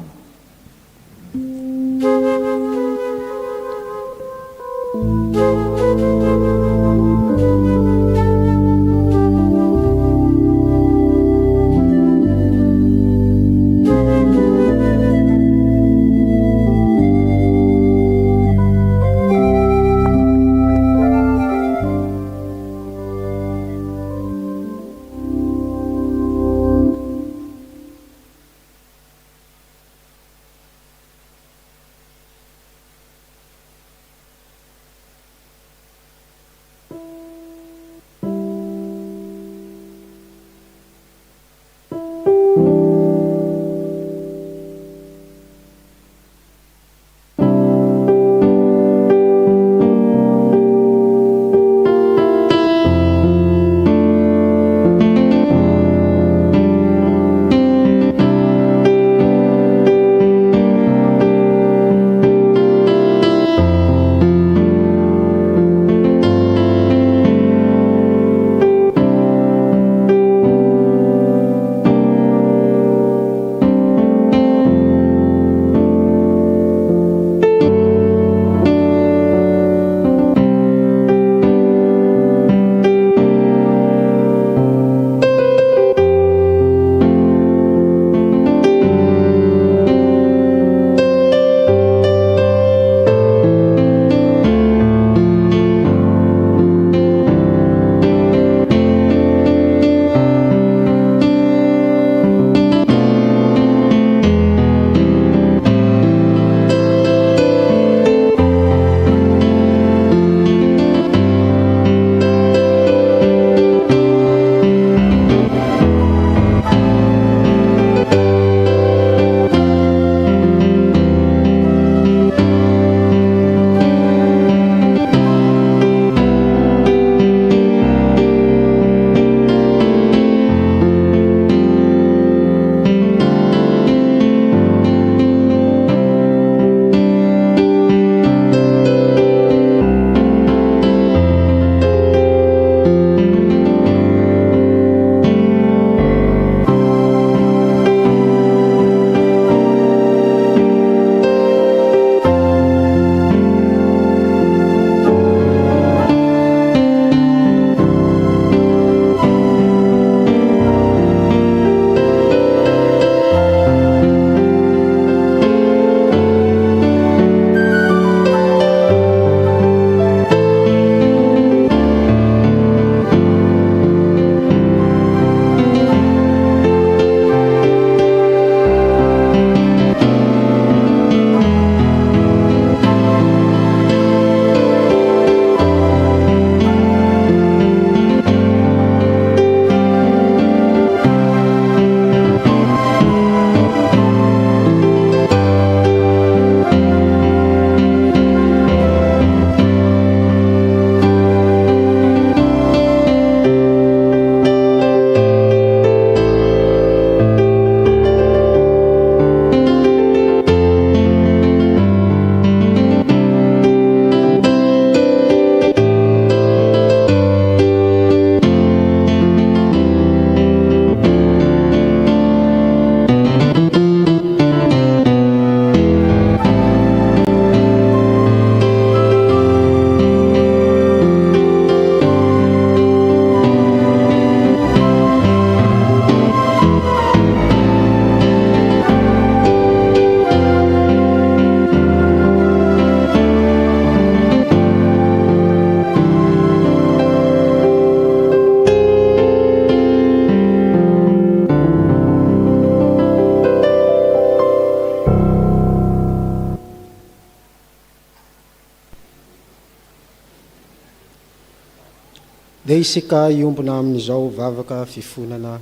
dia isika iombona amin'izao vavaka fifonana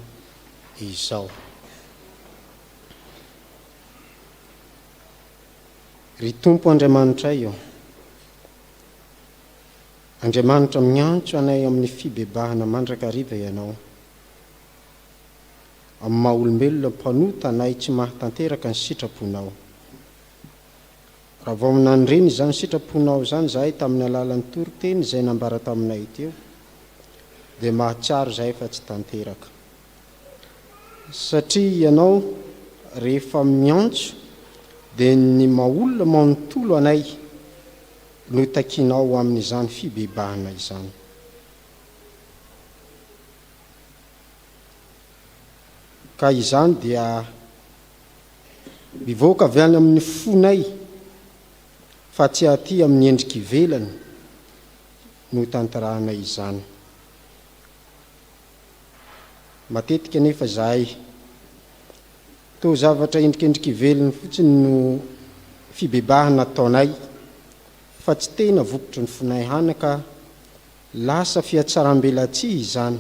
izao. Ry Tompo Andriamanitra io, Andriamanitra miantso anay amin'ny fibebahana mandrakariva ianao, amin'ny maha olombelona mpanota anay tsy mahatanteraka ny sitraponao. Raha vao minanyreny izany sitraponao zany zahay tamin'ny alalan'ny toriteny izay nambara taminay teo, dia mahatsiaro zahay fa tsy tanteraka. Satria ianao rehefa miantso dia ny maha-olona manontolo anay no takinao amin'izany fibebahana izany. Ka izany dia mivoaka avy any amin'ny fonay fa tsy aty amin'ny endriky ivelany no tantarahana izany. Matetika nefa zahay toa zavatra endrikendriky ivelany fotsiny no fibebahana ataonay, fa tsy tena vokotry ny fonay hana ka lasa fiatsaram-belatsia izany,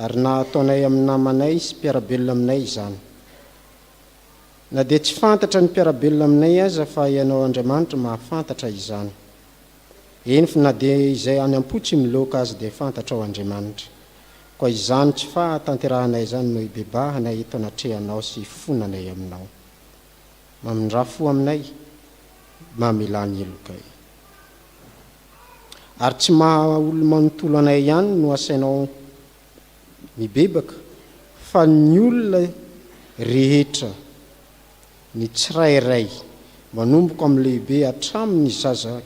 ary na ataonay amin'ny namanay sy mpiarabelona aminay izany. Na dia tsy fantatra ny mpiarabelona aminay aza fa ianao Andriamanitra mahafantatra izany. Eny fa na dia izay any am-potsy miloaka azy dia fantatra ao Andriamanitra. Koa izany tsy fahatanterahanay izany no ibebahana eto anatrehanao sy fonanay aminao. Mamindrafo aminay, mamelany elokay. Ary tsy maha-olo manontolo anay ihany no asainao mibebaka, fa ny olona rehetra, ny tsirairay, manomboka amin'ny lehibe hatramin'ny zaza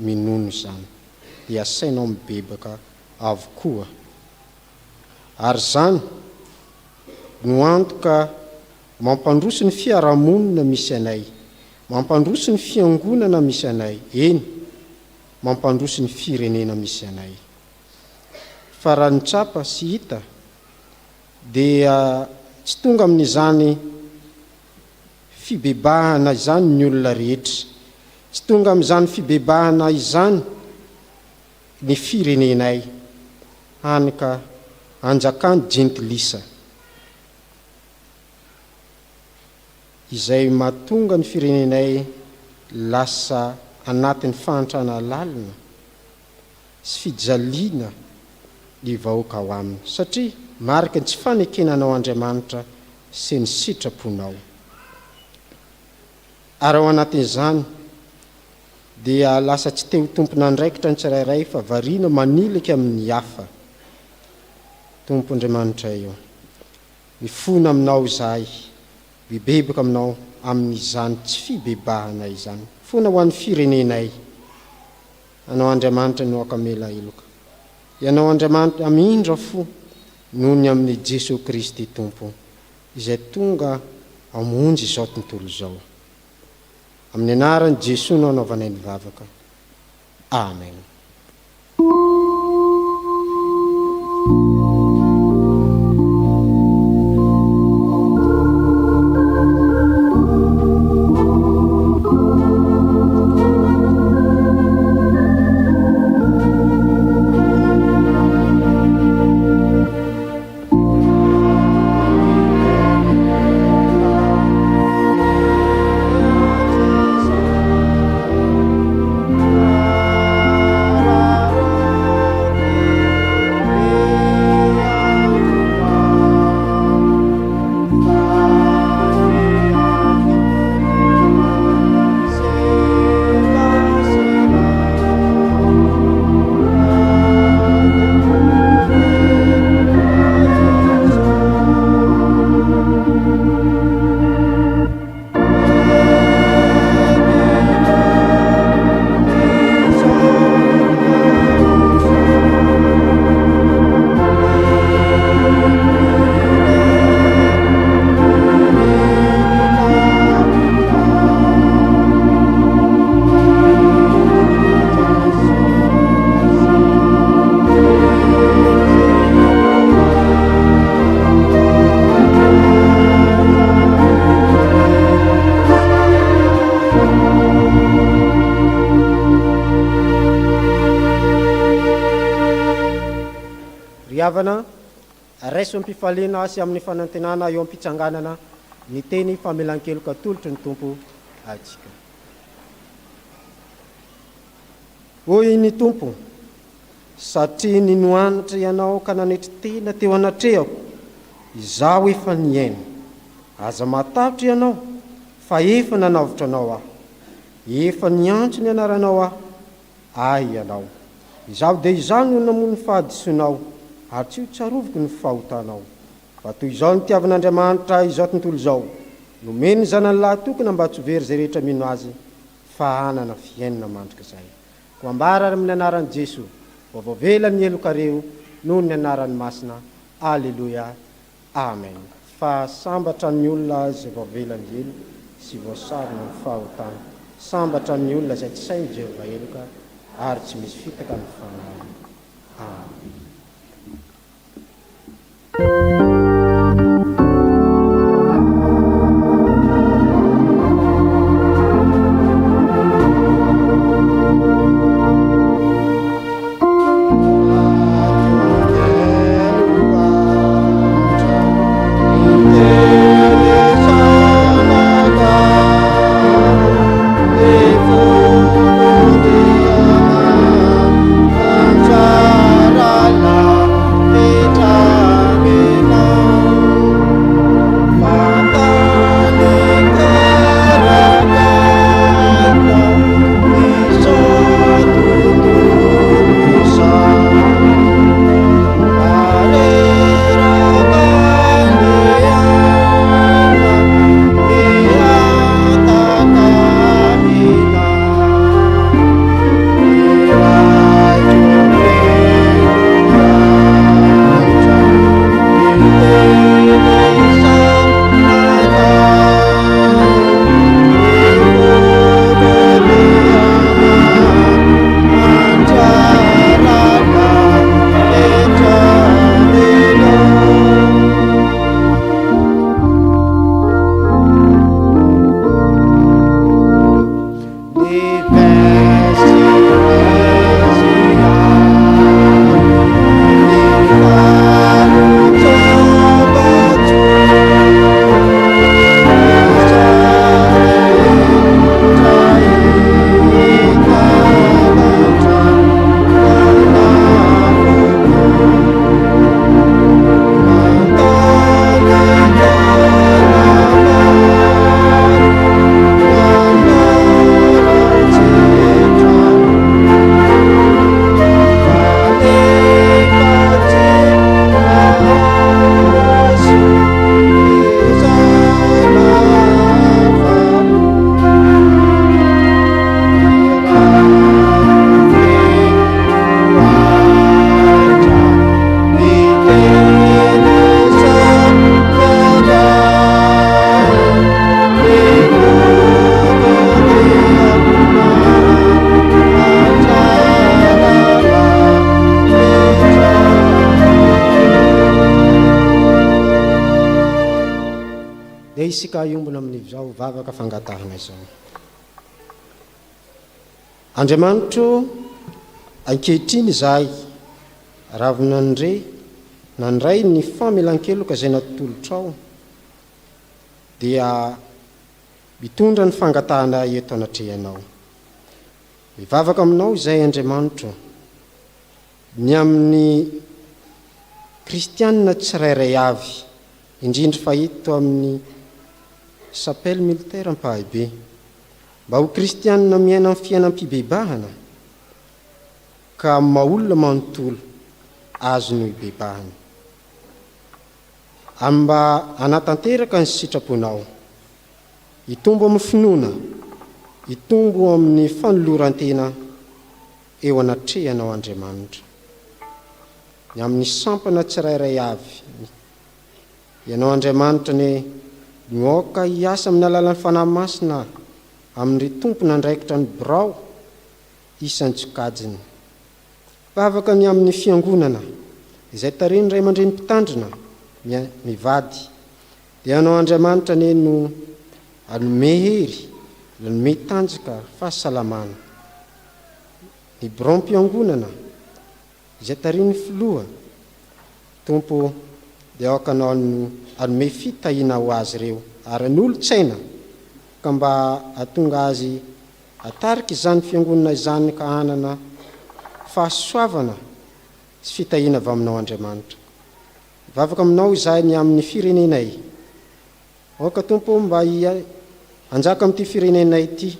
minono izany, dia asainao mibebaka avokoa. Ary zany no antoka mampandroso ny fiarahamonina misy anay, mampandroso ny fiangonana misy anay, eny, mampandroso ny firenena misy anay. Fa raha ny tsapa sy hita dia tsy tonga amin'izany fibebahana izany ny olona rehetra, tsy tonga amin'izany fibebahana izany ny firenenay, hany ka anjakany 𝗔𝗟𝗔𝗛𝗛 izay mahatonga ny firenenay lasa anatin'ny fahantrana lalina sy fijaliana ny vahoaka ao aminy, satria marika ny tsy fanekenanao Andriamanitra sy ny sitraponao. Ary ao anatin'izany dia lasa tsy teo tompona andraikitra ny tsirairay fa variana manilaka amin'ny hafa. Tompo Andriamanitra io, mifona aminao izahay, mibebaka aminao amin'izany tsy fibebahana izany, fona ho an'ny firenenay. Anao Andriamanitra no akamela eloka. Ianao Andriamanitra amindra fo noho ny amin'ny Jesosy Kristy Tompo, izay tonga hamonjy izao tontolo izao. Amin'ny anaran'i Jesosy no anaovanay ny vavaka. Amen. riavana raiso ampifaliana sy amin'ny fanantenana eo ampitsanganana ny teny famelan-keloka tolotry ny tompo atsika. Hoy ny tompo, satria ninoanatra ianao ka nanetry tena teo anatrehako, izaho efa niaina. Aza matavitra ianao, fa efa nanavitra anao aho. Efa niantso ny anaranao aho, ahy ianao. Izaho dia izao no namono ny fahadisoanao, ary tsy ho tsaroviko ny fahotanao. Fa toy izao ny tiavan'Andriamanitra izao tontolo izao, nomeny ny zanany lahy tokony mba tsy very izay rehetra mino azy, fa hanana fiainana mandrika izay. Ko ambara amin'ny anaran'i Jesoa, vaovavela ny elokareo noho ny anaran'ny masina. Alleluia, amen. Fa sambatra ny olona izay vaovela ny elo sy voasarona ny fahotana. Sambatra ny olona izay tsy sainy Jehova eloka ary tsy misy fitaka ny fanahy. Amen. Isika iombona amin'izao vavaka fangatahana izao. Andriamanitro, ankehitriny izahay raha nandre nandray ny famelan-keloka izay natolotrao dia mitondra ny fangatahana eto anatrehanao. Mivavaka aminao izay Andriamanitro, ny amin'ny kristianina tsirairay avy, indrindra fa eto amin'ny sapely militaire ampahabe, mba ho kristianina miaina amin'ny fiainana fibebahana ka maolona manontolo azo no hibebahana. Mba anatanteraka ny sitraponao, hitombo amin'ny finoana, hitombo amin'ny fanolorantena eo anatrehanao Andriamanitra. Ny amin'ny sampana tsirairay avy, ianao Andriamanitra ny mioka hiasa amin'ny alalan'ny fanahy masina amin'ny tompona andraikitra ny birao isan'ny 𝗔𝗟𝗔𝗛𝗛. Vavaka ny amin'ny fiangonana izay tariny ray aman-dreny mpitandrina mivady, dia ianao Andriamanitra ny no anome hery, anome tanjaka fahasalamana. Ny birao mpiangonana izay tariny filoha Tompo dia aoka anao no anome fitahina ho azy ireo ary n'olo-tsaina ka mba hatonga azy atarika izany fiangonana izany ka hanana fahasoavana sy fitahina avy aminao Andriamanitra. Vavaka aminao izahay ny amin'ny firenenay. Aoka Tompo mba anjaka amin'ity firenenay ity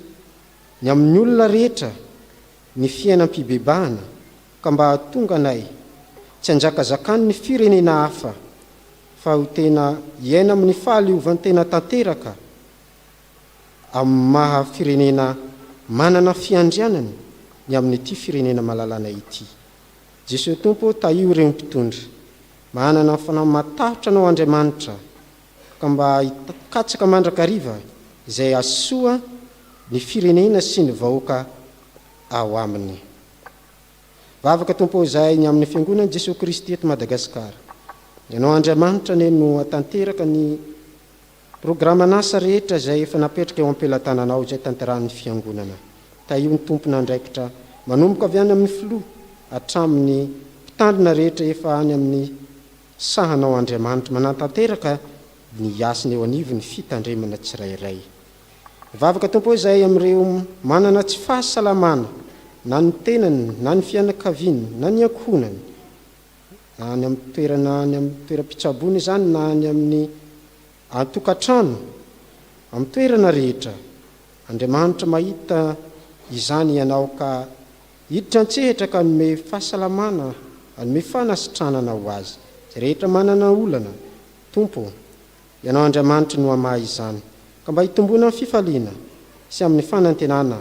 ny amin'ny olona rehetra ny fiainam-pibebahana ka mba hatonga anay tsy anjakazakany ny firenena hafa fa ho tena iaina amin'ny fahaleovantena tanteraka amin'ny maha firenena manana fiandrianany ny amin'ity firenena malalana ity. Jesosy Tompo, taio ireo mpitondra manana fanamatahotra anao Andriamanitra ka mba hikatsaka mandrakariva izay asoa ny firenena sy ny vahoaka ao aminy. Vavaka Tompo izay ny amin'ny fiangonana Jesosy Kristy eto Madagasikara. Ianao Andriamanitra ne no atanteraka ny programan'asa rehetra izay efa napetraka eo am-pelatananao izay tanterahan'ny fiangonana. Taio ny tompona andraikitra manomboka avy any amin'ny filoha hatramin'ny mpitandrina rehetra efa any amin'ny sahanao Andriamanitra manatanteraka ny asany eo anivo ny fitandremana tsirairay. Vavaka Tompo izay amin'ireo manana tsy fahasalamana na ny tenany na ny fianakaviany na ny ankohonany na ny amin'ny toeram-pitsaboana izany na ny amin'ny atokantrano amin'ny toerana rehetra. Andriamanitra mahita izany ianao ka hiditra antsehatra ka hanome fahasalamana, hanome fanasitranana ho azy. Izay rehetra manana olana, Tompo, ianao Andriamanitra no hamaha izany ka mba hitombona amin'ny fifaliana sy amin'ny fanantenana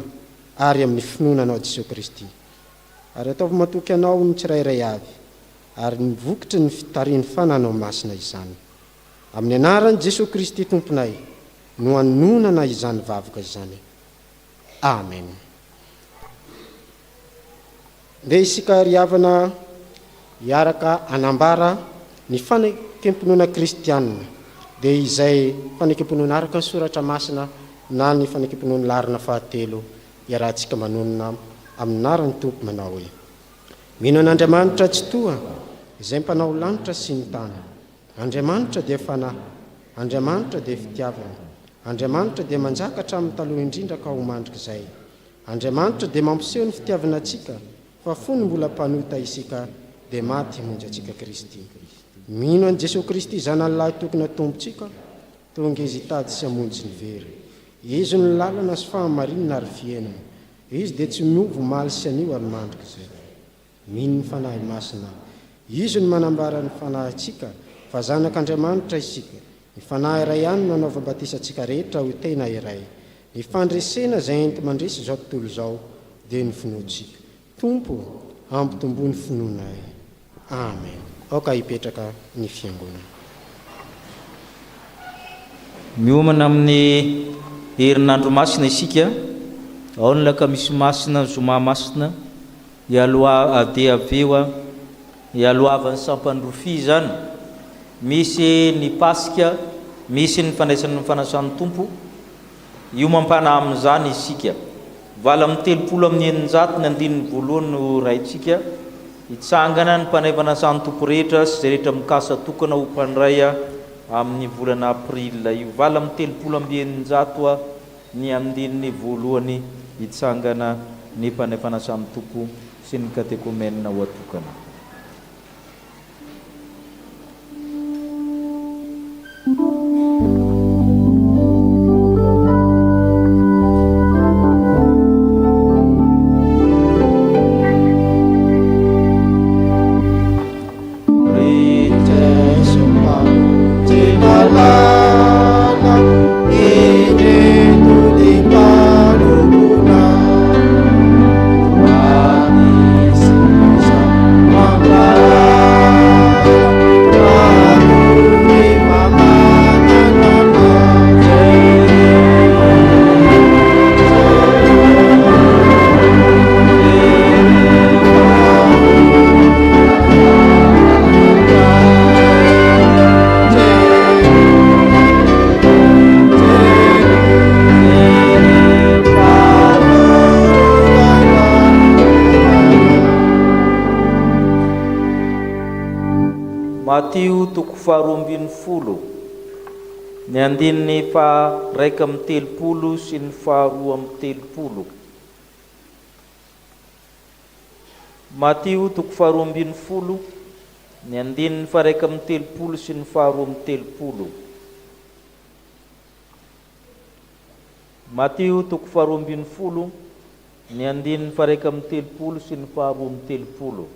ary amin'ny finoananao Jesosy Kristy. Ary ataovy matoky anao ny tsirairay avy ary ny vokitry ny fitariny fananao masina izany. Amin'ny anaran'i Jesosy Kristy Tomponay no hanonana izany vavaka izany. Amen. Dia isika riavana hiaraka anambara ny fanekem-pinoana kristianina dia izay fanekem-pinoana araka ny soratra masina na ny fanekem-pinoana larina fahatelo iarahantsika manonona amin'ny anaran'ny Tompo manao hoe: mino an'Andriamanitra tsy toa izay mpanao lanitra sy ny tany. Andriamanitra dia fanahy, Andriamanitra dia fitiavana, Andriamanitra dia manjaka hatramin'ny taloha indrindra ka ho mandrik'izay. Andriamanitra dia mampiseho ny fitiavana antsika fa fony mbola mpanota isika dia maty monjy antsika Kristy. Mino an'i Jesosy Kristy zanany lahy tokony atombotsika tonga izy hitady sy hamonjy ny very. Izy no lalana sy fahamarinana ary fiainana. Izy dia tsy miovy maly sy anio ary mandrik'izay. Mino ny fanahy masina. Izy no manambara ny fanahy antsika fa zanak'Andriamanitra isika. Ny fanahy iray ihany no hanaovam-batisantsika rehetra ho tena iray. Ny fandresena izay enti mandresy izao tontolo izao dia ny finoantsika. Tompo, ampitombo ny finoanay. Amen. Aoka hipetraka ny fiangonana. Miomana amin'ny herinandro masina isika, ao ny lakamisy masina, zoma masina, ialoha ade avewa, ialohavan'ny sampany rofia zany. Misy ny pasika, misy ny fandraisan'ny fanasan'ny Tompo. Io mampana amin'izany isika. Vala amin'ny 30 amin'ny 900 ny andininy voalohany no raintsika. Hitsangana ny mpanaivana san'ny Tompo rehetra sy zay rehetra mikasa tokana ho mpandray amin'ny volana aprila io. Vala amin'ny 30 amin'ny 900 ny andininy voalohany hitsangana ny mpanaivana san'ny Tompo sy ny katekomenina ho atokana. Mama Matio toko faharoa ambin'ny folo ny andininy faha 1:30 sy ny faha 2:30. Matio toko faharoa ambin'ny folo ny andininy faha 1:30 sy ny faha 2:30. Matio toko faharoa ambin'ny folo ny andininy faha 1:30 sy ny faha 2:30.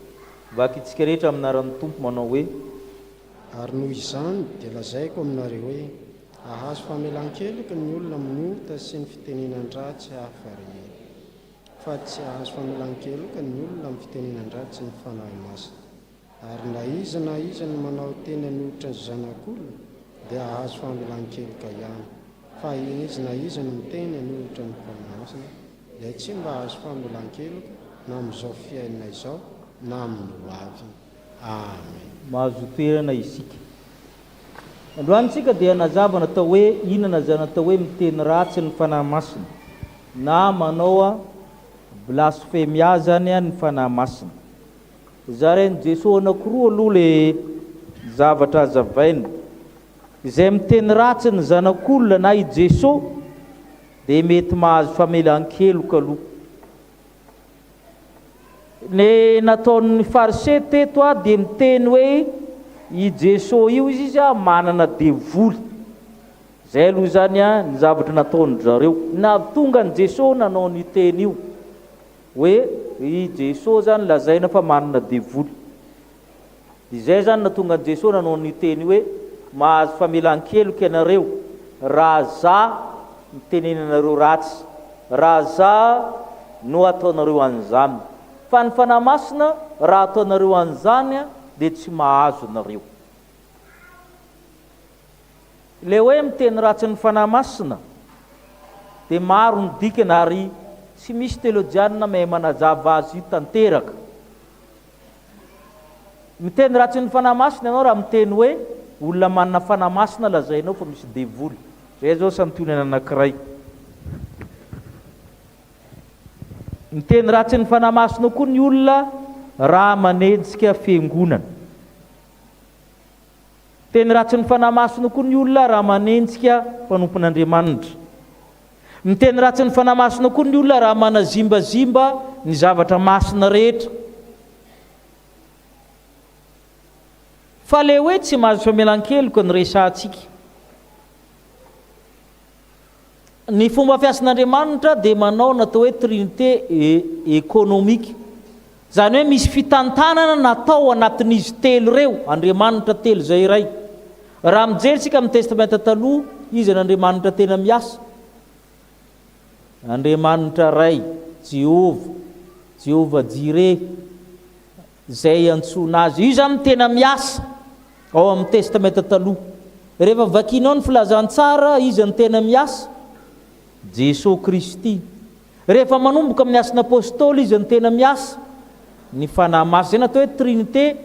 Vakitsika rehetra aminaran'ny Tompo manao hoe: ary noho izany dia lazaiko aminareo hoe ahazo famelan-keloka ny olona minota sy ny fitenenan-dratsy hafa rehetra, fa tsy ahazo famelan-keloka ny olona amin'ny fitenenan-dratsy ny fanahy masina. Ary na iza ny manao tena ny ohatra ny zanak'olona dia ahazo famelan-keloka ihany, fa na iza ny mitena ny ohatra ny fanahy masina dia tsy mba ahazo famelan-keloka na amin'izao fiainana izao na amin'ny ho avy. Amen. Mahazo toerana isika. Androanitsika dia nazavana tao hoe inona zany atao hoe miteny ratsy ny fanahy masina na manao blasfemia zany ny fanahy masina. Zareny Jesosy anankiroa aloha le zavatra azavaina. Izay miteny ratsy ny zanak'olona na i Jesosy dia mety mahazo famelan-keloka aloha. Ne nataon'ny farisé teto dia miteny hoe i Jesosy io izy manana devoly. Zay aloha zany ny zavatra nataony zareo. Na tonga ny Jesosy nanao ny teny io hoe i Jesosy zany lazaina fa manana devoly. Izay zany natonga ny Jesosy nanao ny teny hoe mahazo famelan-keloka ianareo raha za mitenenanareo ratsy, raha za no ataonareo an'izany. Fa ny fanahy masina raha ataonareo an'izany dia tsy mahazo nareo. Le hoe miteny ratsy ny fanahy masina dia maro ny dikany ary tsy misy teolojianina mahay manazava azy io tanteraka. Miteny ratsy ny fanahy masina ianao raha miteny hoe olona manana fanahy masina lazainao fa misy devoly. Zay zao santionana anankiray. Miteny ratsy ny fanahy masina koa ny olona raha manenjika fiangonana. Miteny ratsy ny fanahy masina koa ny olona raha manenjika mpanompon'Andriamanitra. Miteny ratsy ny fanahy masina koa ny olona raha manazimbazimba ny zavatra masina rehetra. Fa le hoe tsy mahazo famelan-keloka ny resantsika. Ny fomba fiasan'Andriamanitra dia manao natao hoe trinité économique. Zany hoe misy fitantanana natao anatin'izy telo reo, Andriamanitra telo zay iray. Raha mijeritsika amin'ny testamenta taloha, izy n'Andriamanitra tena miasa. Andriamanitra ray, Jehova Jireh, zay antsoina azy. Io zany tena miasa ao amin'ny testamenta taloha. Rehefa vakinao ny filazantsara, izy ny tena miasa, Jesosy Kristy. Rehefa manomboka amin'ny asan'ny apôstôly, izy ny tena miasa, ny fanahy masina. Zay natao hoe trinité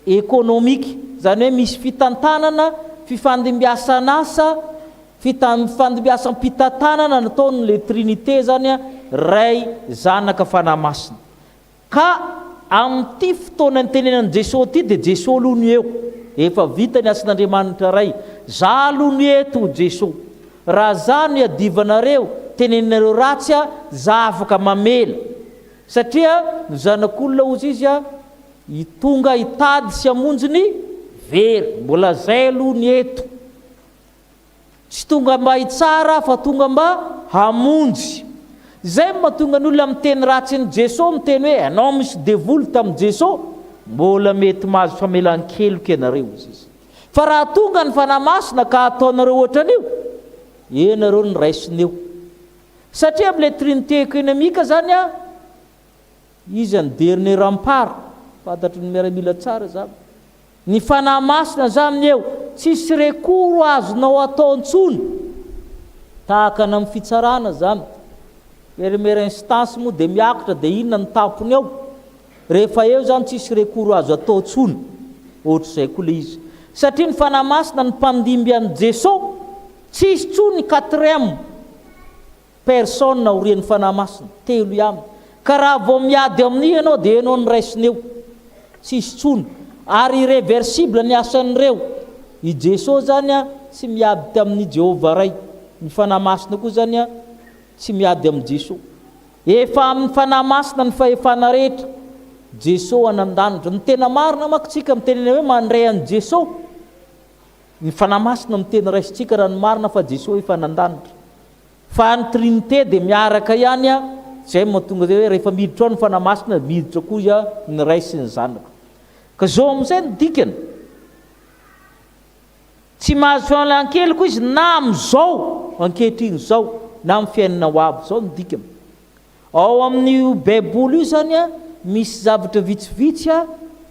économique. Zany hoe misy fitantanana, fifandimbiasan'asa, fifandimbiasam-pitantanana nataon'le trinité zany ray zanaka fanahy masina. Ka amin'ity fotoana ny tenenan'i Jesosy ity dia Jesosy aloha ny eo. Efa vita ny asan'Andriamanitra ray. Za aloha ny eto Jesosy. Raha za ny adivanareo, teneninareo ratsy, za afaka mamela. Satria ny zanak'olona ozy izy itonga hitady sy hamonjy ny very. Mbola zay aloha ny eto. Tsy tonga mba hitsara fa tonga mba hamonjy. Zay mahatonga ny olona miteny ratsy ny Jesosy, miteny hoe anao misy devoly tamin'i Jesosy, mbola mety mahazo famelan-keloka ianareo izy. Fa raha tonga ny fanahy masina ka ataonareo ohatran'io, ianareo ny raisiny eo. Satria amin'ilay trinité économique zany izy ny dernier rempart. Fantatry ny miaramila tsara zany. Ny fanahy masina zany eo, tsisy rekoro azonao atao intsony. Tahaka ny amin'ny fitsarana zany. Première instance moa dia miakatra dia inona ny tampony ao. Rehefa eo zany tsisy rekoro azo atao intsony. Ohatr'izay koa le izy. Satria ny fanahy masina ny mpandimby an'i Jesosy, tsisy tsony 4e personne aorian'ny fanahy masina, telo ihany. Ka raha vao miady amin'io ianao dia ianao ny raisiny eo. Tsisy tsony. ary irréversible ny asan'ireo. I Jesosy zany a tsy miady tamin'ny Jehova ray, ny fanahy masina koa zany a tsy miady amin'ny Jesosy. Efa amin'ny fanahy masina ny fahefana rehetra, Jesosy anandanitra. Ny tena marina mankitsika mitenena hoe mandray an' Jesosy, ny fanahy masina miteny raisitsika raha ny marina fa Jesosy efa nandanitra. Fa ny Trinité dia miaraka ihany a, zay mahatonga zay hoe rehefa miditra ao ny fanahy masina, miditra koa ny ray sy ny zanaka. Ka zao amin'izay ny dikany, tsy mahazo fialan-keliko izy na amin'izao ankehitriny zao na amin'ny fiainana ho avy zao ny dikany. Ao amin'ny baiboly io zany a misy zavatra vitsivitsy a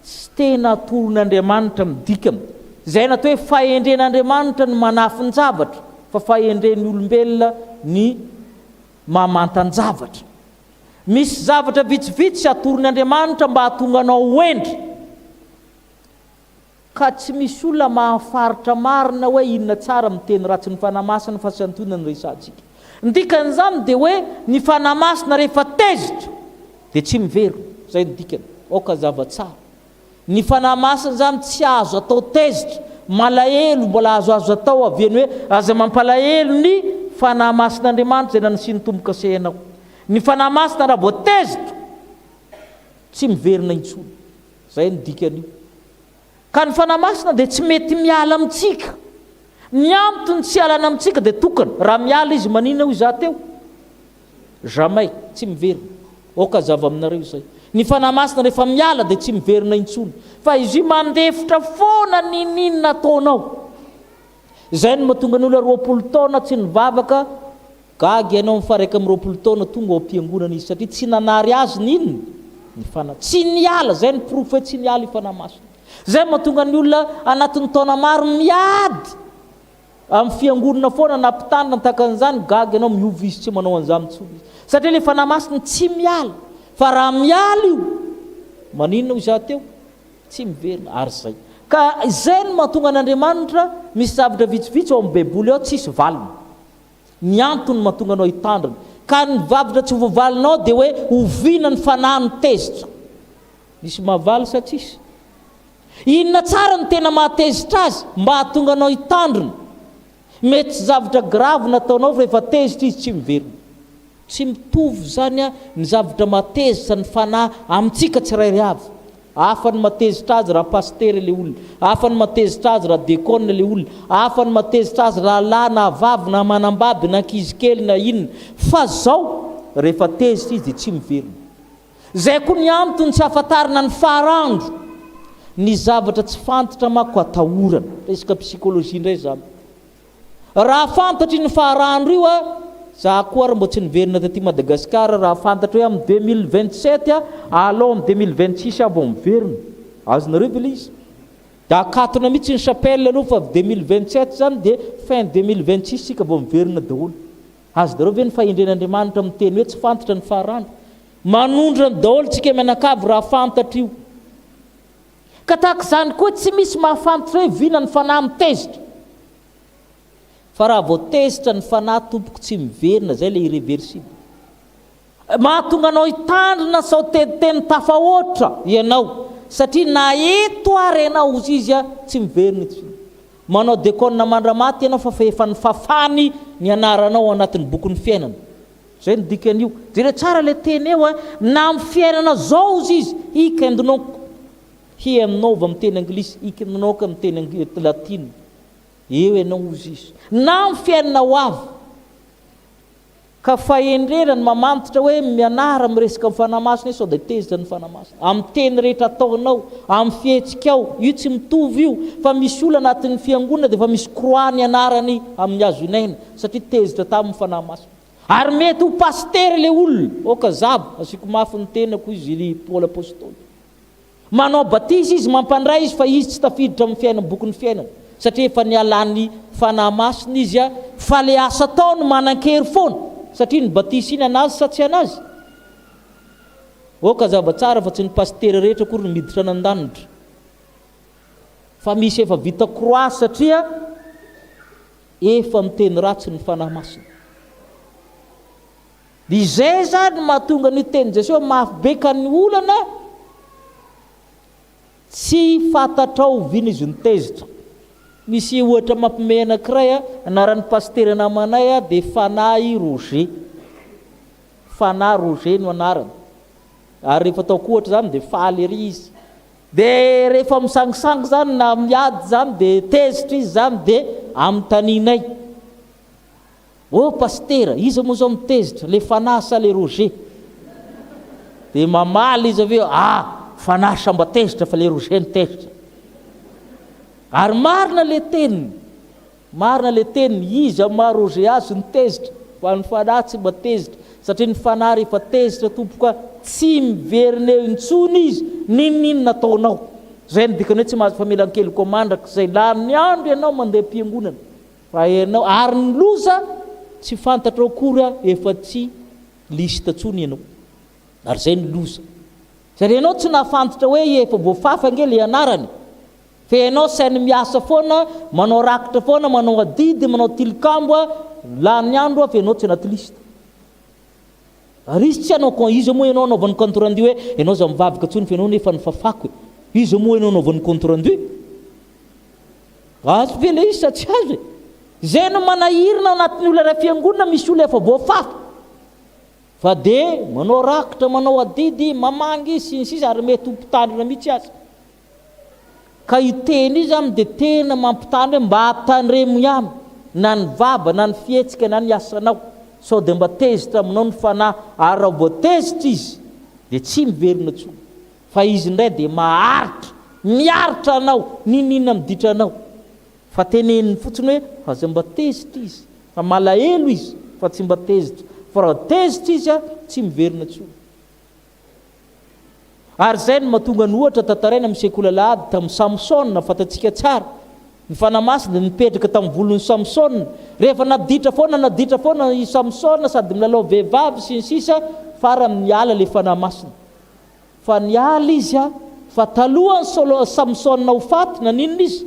tsy tena atoron'Andriamanitra midikany. Zay natao hoe fahendren'Andriamanitra ny manafin-javatra, fa fahendren'ny olombelona ny mamantan-javatra. Misy zavatra vitsivitsy atoron'Andriamanitra mba hahatonga anao hoendry, ka tsy misy olona mahafaritra marina hoe inona tsara miteny ratsy ny fanahy masina fa tsy antonany resantsika. Ny dikan'izany dia hoe ny fanahy masina rehefa tezitra dia tsy miverina, zay ny dikany. Oka zava-tsara. Ny fanahy masina zany tsy azo atao tezitra, malahelo mbola azo atao aviany hoe aza mampalahelo ny fanahy masin'Andriamanitra zay nanisy tombo-kasehanao. Ny fanahy masina raha vao tezitra tsy miverina intsony, zay ny dikany io. Ka ny fanahy masina dia tsy mety miala amintsika. Ny antony tsy alana amintsika dia tokana. Raha miala izy manina ho iza teo? Jamais, tsy miverina. Oka zava aminareo izay. Ny fanahy masina rehefa miala dia tsy miverina intsony. Fa izy mandefitra foana ninina ataonao. Zay no mahatonga ny olona 20 taona tsy nivavaka, gagy ianao mifaraka amin'ny 20 taona tonga ao am-piangonana izy, satria tsy nanary azy ny inona? Ny fanahy. Tsy niala, zay ny proof hoe tsy niala ny fanahy masina. Zay mahatonga ny olona anatin'ny taona maro miady amin'ny fiangonana foana nampitandrina takan'izany, gagy ianao miova izy tsy manao an'izany intsony. Satria ilay fanahy masina tsy miala. Fa raha miala io, maninona ho iza teo? Tsy miverina. Ary zay. Ka izay no mahatonga an'Andriamanitra misy zavatra vitsivitsy ao amin'ny baiboly ao tsisy valiny. Ny antony mahatonga anao hitandrina. Ka ny zavatra tsy voavalinao dia hoe oviana ny fanahy ny tezitra. Misy mahavaly sa tsisy? Inona tsara ny tena mahatezitra azy mba hahatonga anao hitandrina? Mety tsy zavatra grave nataonao rehefa tezitra izy tsy miverina. Tsy mitovy zany a ny zavatra matezitra ny fanahy amintsika tsirairay avy. Hafa ny matezitra azy raha pastery le olona, hafa ny matezitra azy raha dekona le olona, hafa ny matezitra azy raha lahy na vavy na manambaby na ankizy kely na inona. Fa zao rehefa tezitra izy dia tsy miverina. Zay koa ny antony tsy ahafantarina ny faharandro. Ny zavatra tsy fantatra manko atahorana. Resaka psikolojia indray zany. Raha fantatry ny faharandro io a, za koa raha mbo tsy niverina taty Madagasikara, raha fantatra hoe amin'ny 2027 alao amin'ny 2026 avy miverina. Azonareo ve izy? Da akatona mihitsy ny chapelle aloha fa 2027 zany dia fin 2026 sika vao miverina daholo. Azonareo ve ny fahendren'Andriamanitra miteny hoe tsy fantatra ny faharandro? Manondra ny daholo tsika mianakavy raha fantatra io. Ka tahaka izany koa tsy misy mahafantatra hoe vina ny fanahy mitezitra. Fa raha vao tezitra ny fanahy tompoko tsy miverina, zay le irréversible. Mahatonga anao hitandrina sao tetiteny tafahoatra ianao, satria na eto ary ianao ozy izy a tsy miverina intsony. Manao dekona mandramaty ianao fa efa ny fafany ny anaranao anatin'ny bokin'ny fiainana. Zay ny dikan'io. Dire tsara le teny eo a, na amin'ny fiainana zao ozy izy, ikendinao hi aminao va amin'ny teny anglisy, ikendinao ka amin'ny teny latina. Eo ianao ozy izy. Na amin'ny fiainana ho avy. Ka fahendrena ny mamantatra hoe mianara miresaka amin'ny fanahy masina sao dia tezitra ny fanahy masina. Amin'ny teny rehetra ataonao, amin'ny fihetsika io tsy mitovy io. Fa misy olona anatin'ny fiangonana dia fa misy croix ny anarany amin'ny hazo inaina, satria tezitra tamin'ny fanahy masina. Ary mety ho pastery le olona, oka zabo, asiko mafy ny tenako izy Paul apôstôly. Manao batisa izy, mampandray izy fa izy tsy tafiditra amin'ny fiainana bokin'ny fiainana. Satria efa nialany fanahy masina izy a, fa le asa atao no manan-kery foana. Satria ny batisa iny anazy sa tsy anazy. Oka zava-tsara fa tsy ny pastery rehetra koa ny miditra nan-danitra. Fa misy efa vita croix satria efa miteny ratsy ny fanahy masina. Izay zany mahatonga ny teny Jesosy mafy be ka ny olana tsy fantatrao vina izy nitezitra. Misy ohatra mampime anankiray anaran'ny pasteur namanay dia Fanahy Roger. Fanahy Roger no anarany. Ary rehefa ataoko ohatra zany dia faly ery izy. Dia rehefa misangisangy zany na miady zany dia tezitra izy zany dia amin'ny taninay. Ô pasteur, iza moa zao mitezitra, le Fanahy sa le Roger? Dia mamaly izy aveo, Fanahy samba tezitra fa le Roger nitezitra. Ary marina le teniny. Marina le teniny, iza ma Roger azy nitezitra fa ny Fanahy tsy mba tezitra. Satria ny Fanahy rehefa tezitra tompoka tsy miverina eo intsony izy, ninona nataonao. Zay ny dikany hoe tsy mahazo famelan-kely komandrak zay lany andro ianao mandeha am-piangonana. Fa ianao ary ny loza tsy fantatrao kory efa tsy lista tsony ianao. Ary zay ny loza. Satria ianao tsy nafantatra hoe efa voafafa nge le anarany. Fa ianao sainy miasa foana, manao rakitra foana, manao adidy, manao tilikambo, lany andro fa ianao tsy anaty lista. Ary izy tsy anao izy moa ianao anaovan'ny compte rendu hoe ianao za mivavaka tsony fa ianao nefa nifafako. Izy moa ianao anaovan'ny compte rendu. Azo ve le izy sa tsy azo? Zay no manahirina anatin'ny olona ray fiangonana misy olona efa voafafa. Fa dia manao rakitra, manao adidy, mamangy izy sisy ary mety hompitandrina mihitsy azy. Ka iteny izy aminy dia tena mampitandry mba hampitandremo ihany na ny vava na ny fihetsika na ny asanao. Sao dia mba tezitra aminao ny Fanahy, ary raha vao tezitra izy dia tsy miverina tsony. Fa izy indray dia maharitra, miaritra anao, ninina miditra anao. Fa teneniny fotsiny hoe aza mba tezitra izy, fa malahelo izy fa tsy mba tezitra. Fa raha tezitra izy tsy miverina tsony. Ary zay no mahatonga ny ohatra tantaraina amin'ny sekoly alahady tamin'ny Samsona, fantatsika tsara. Ny fanamasina nipetraka tamin'ny volon'ny Samsona. Rehefa naditra foana i Samsona sady milalao vehivavy sy ny sisa, farany niala le fanamasina. Fa niala izy fa talohan'ny Samsona ho faty na ninona izy?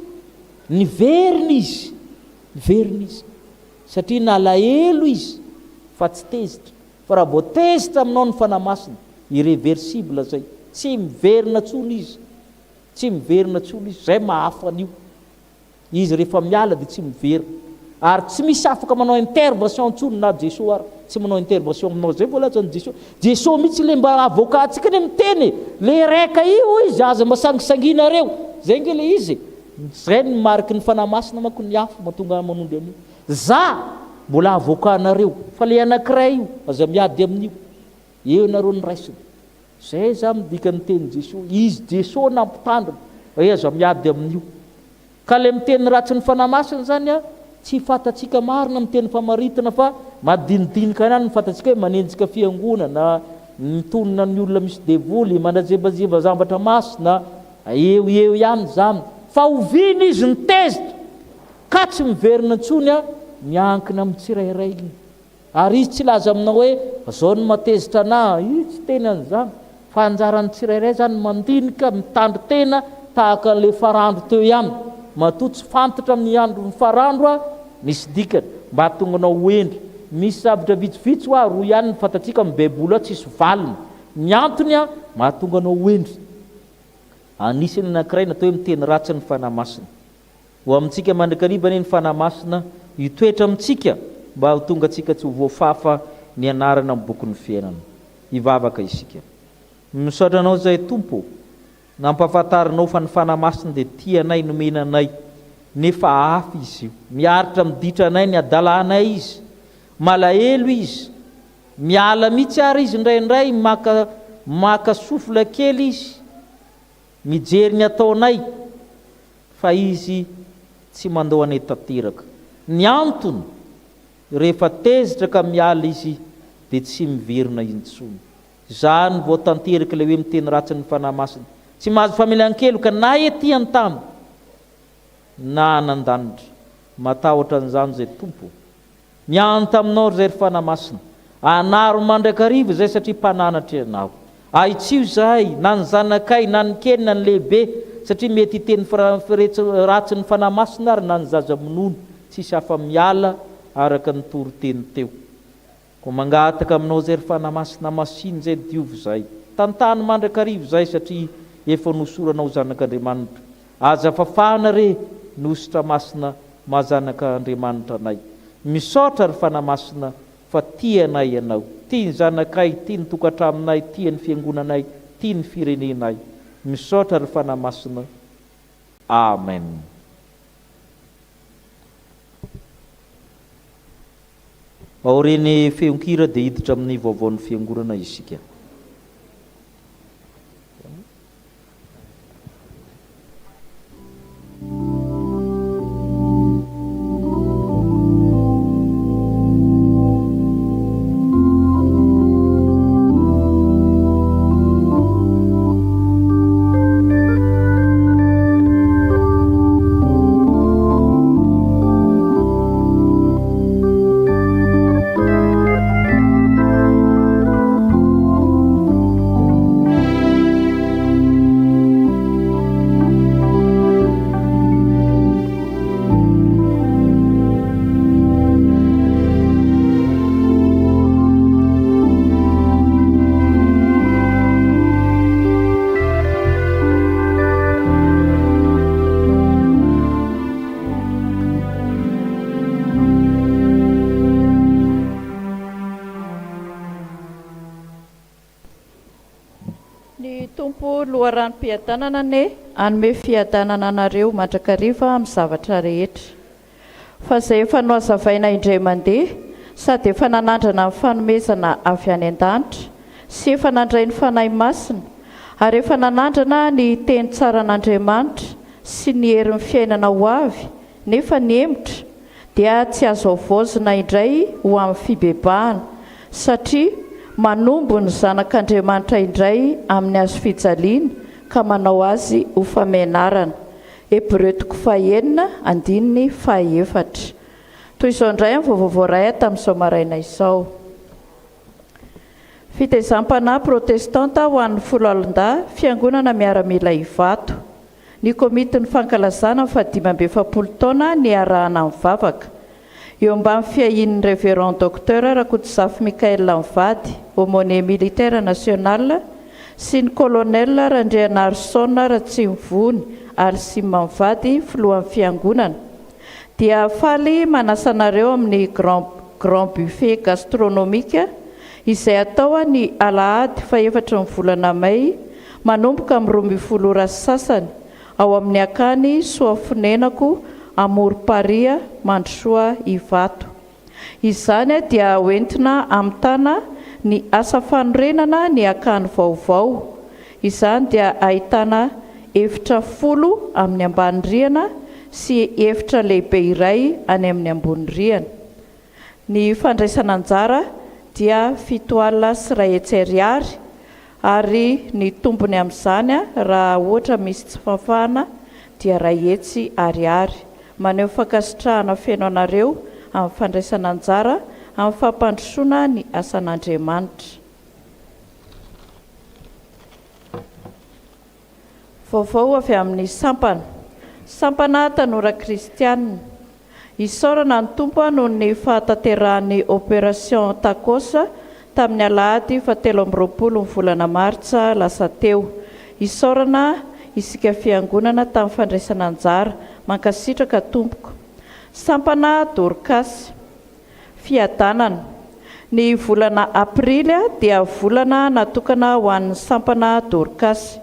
Niverina izy. Niverina izy. Satria nalahelo izy fa tsy tezitra. Fa raha vao tezitra aminao ny fanamasina, irréversible zay. Tsy miverina tsony izy. Tsy miverina tsony izy. Zay mahafana io. Izy rehefa miala dia tsy miverina. Ary tsy misy afaka manao intervention tsony na Jesosy ary. Tsy manao intervention aminao zay voalaza ny Jesosy. Jesosy mihitsy le mba avokatsika ny miteny. Le raika io izy aza masangisanginareo. Zay nge le izy. Zay ny mariky ny fanamasina manko ny hafa mahatonga manondry amin'io. Za mbola avokanareo. Fa le anankiray io aza miady amin'io. Eo nareo ny raisiny. Zay za midika ny teny Jesosy. Izy Jesosy nampitandrina. Hoe aza miady amin'io. Ka le miteny ratsy ny fanamasina zany tsy fatatsika marina miteny famaritana fa madinidinika ihany ny fatatsika hoe manenjika fiangonana, mitonona ny olona misy devoly, manajebajeba zavatra masina, eo ihany zany. Fa ovina izy ny tezitra ka tsy miverina tsony miankina amin'ny tsirairay iny. Ary izy tsy laza aminao hoe zao ny matezitra ana, io tsy teny an'izany. Fa anjaran'ny tsirairay zany mandinika, mitandry tena tahaka an'le farandro teo ihany. Matoa tsy fantatra amin'ny andro ny farandro nisy dikany mba hatonganao hoendry. Misy zavatra vitsivitsy roa ihany ny fantatsika amin'ny baiboly tsisy valiny. Ny antony mahatonganao hoendry. Anisany anankiray natao hoe miteny ratsy ny fanamasina. Ho amintsika mandrakariba ny fanamasina hitoetra amintsika mba ho tonga atsika tsy ho voafafa ny anarana amin'ny bokon'ny fiainana. Hivavaka isika. Misaotra anao zay Tompo, nampafantarinao fa ny fanamasina dia tianay nomenanay, nefa hafa izy io. Miaritra miditra anay ny adalanay izy. Malahelo izy. Miala mihitsy ary izy indraindray maka sofla kely izy. Mijery ny ataonay fa izy tsy mandoa anay tanteraka. Ny antony rehefa tezitra ka miala izy dia tsy miverina intsony. Zany vao tanteraka le hoe miteny ratsy ny fanamasina. Tsy mahazo famelan-kelo ka na ety an-tany na anan-danitra. Matahotra an'izany zay Tompo. Mianta aminao zay ry fanamasina. Anaro mandrakariva zay satria mpananatra ianao. Aitsio zahay na ny zanakay na ny kely na ny lehibe satria mety hiteny ratsy ny fanamasina ary na ny zaza monono tsisy hafa miala araka ny toroteny teo. Ko mangataka aminao zay ry fanamasina masiny zay diovy zay. Tantany mandrakariva zay satria efa nosoranao zanak'Andriamanitra. Aza fafahana re nositra masina mahazanak'Andriamanitra anay. Misaotra ry fanamasina fa tia anay ianao, tia ny zanakay, tia ny tokantraminay, tia ny fiangonanay, tia ny firenenay. Misaotra ry fanamasina. Amen. Aoreny feonkira dia hiditra amin'ny vaovaon'ny fiangonana isika. Tompo loharanom-piadanana ne anome fiadanana anareo mandrakariva amin'ny zavatra rehetra. Fa izay efa noazavaina indray mandeha sady efa nanandrana amin'ny fanomezana avy any an-danitra sy efa nandray ny fanahy masina ary efa nanandrana ny teny tsara an'Andriamanitra sy ny herin'ny fiainana ho avy nefa ny emotra dia tsy azo avoazina indray ho amin'ny fibebahana satria manombo ny zanak'Andriamanitra indray amin'ny azo fijaliana ka manao azy ho famenarana. Hébreux 9:1-4. Toy izao indray amin'ny vaovao voaray tamin'izao maraina izao. Fitaizam-panahy protestanta ho an'ny folo alin-dà fiangonana miaramila Ivato. Ny komitin'ny fankalazana 520 taona ny arahana mivavaka. Eo ambany fiahin'ny révérend docteur Rakototsafy Mikael Mivady, aumônier militaire national, sy ny colonel Randriana Arsona Ratsimivony ary sy Mivady filohan'ny fiangonana. Dia faly manasa anareo amin'ny grand buffet gastronomique izay atao ny alahady fa 4 volana May manomboka amin'ny 12 ora sasany ao amin'ny akany Soafonenako Amorom-Paria Mandrosoa Ivato. Izany dia hoentina amitana ny asa fanorenana ny akany vaovao. Izany dia ahitana efitra 10 amin'ny ambany rihana sy efitra lehibe iray any amin'ny ambony rihana. Ny fandraisana anjara dia 7 alina sy 2 hetsy ariary ary ny tombony amin'izany raha ohatra misy tsy fafana dia 2 hetsy ariary. Maneho fankasitrahana feno anareo amin'ny fandraisana anjara amin'ny fampandrosoana ny asan'Andriamanitra. Vaovao avy amin'ny sampana tanora kristianina. Isaorana ny Tompo noho ny fahatanterahany opération Takosa tamin'ny alahady 17 volana Martsa lasa teo. Isaorana isika fiangonana tamin'ny fandraisana anjara mankasitraka tompoko. Sampana dorkasy fiadanana. Ny volana aprily dia volana natokana ho an'ny sampana dorkasy.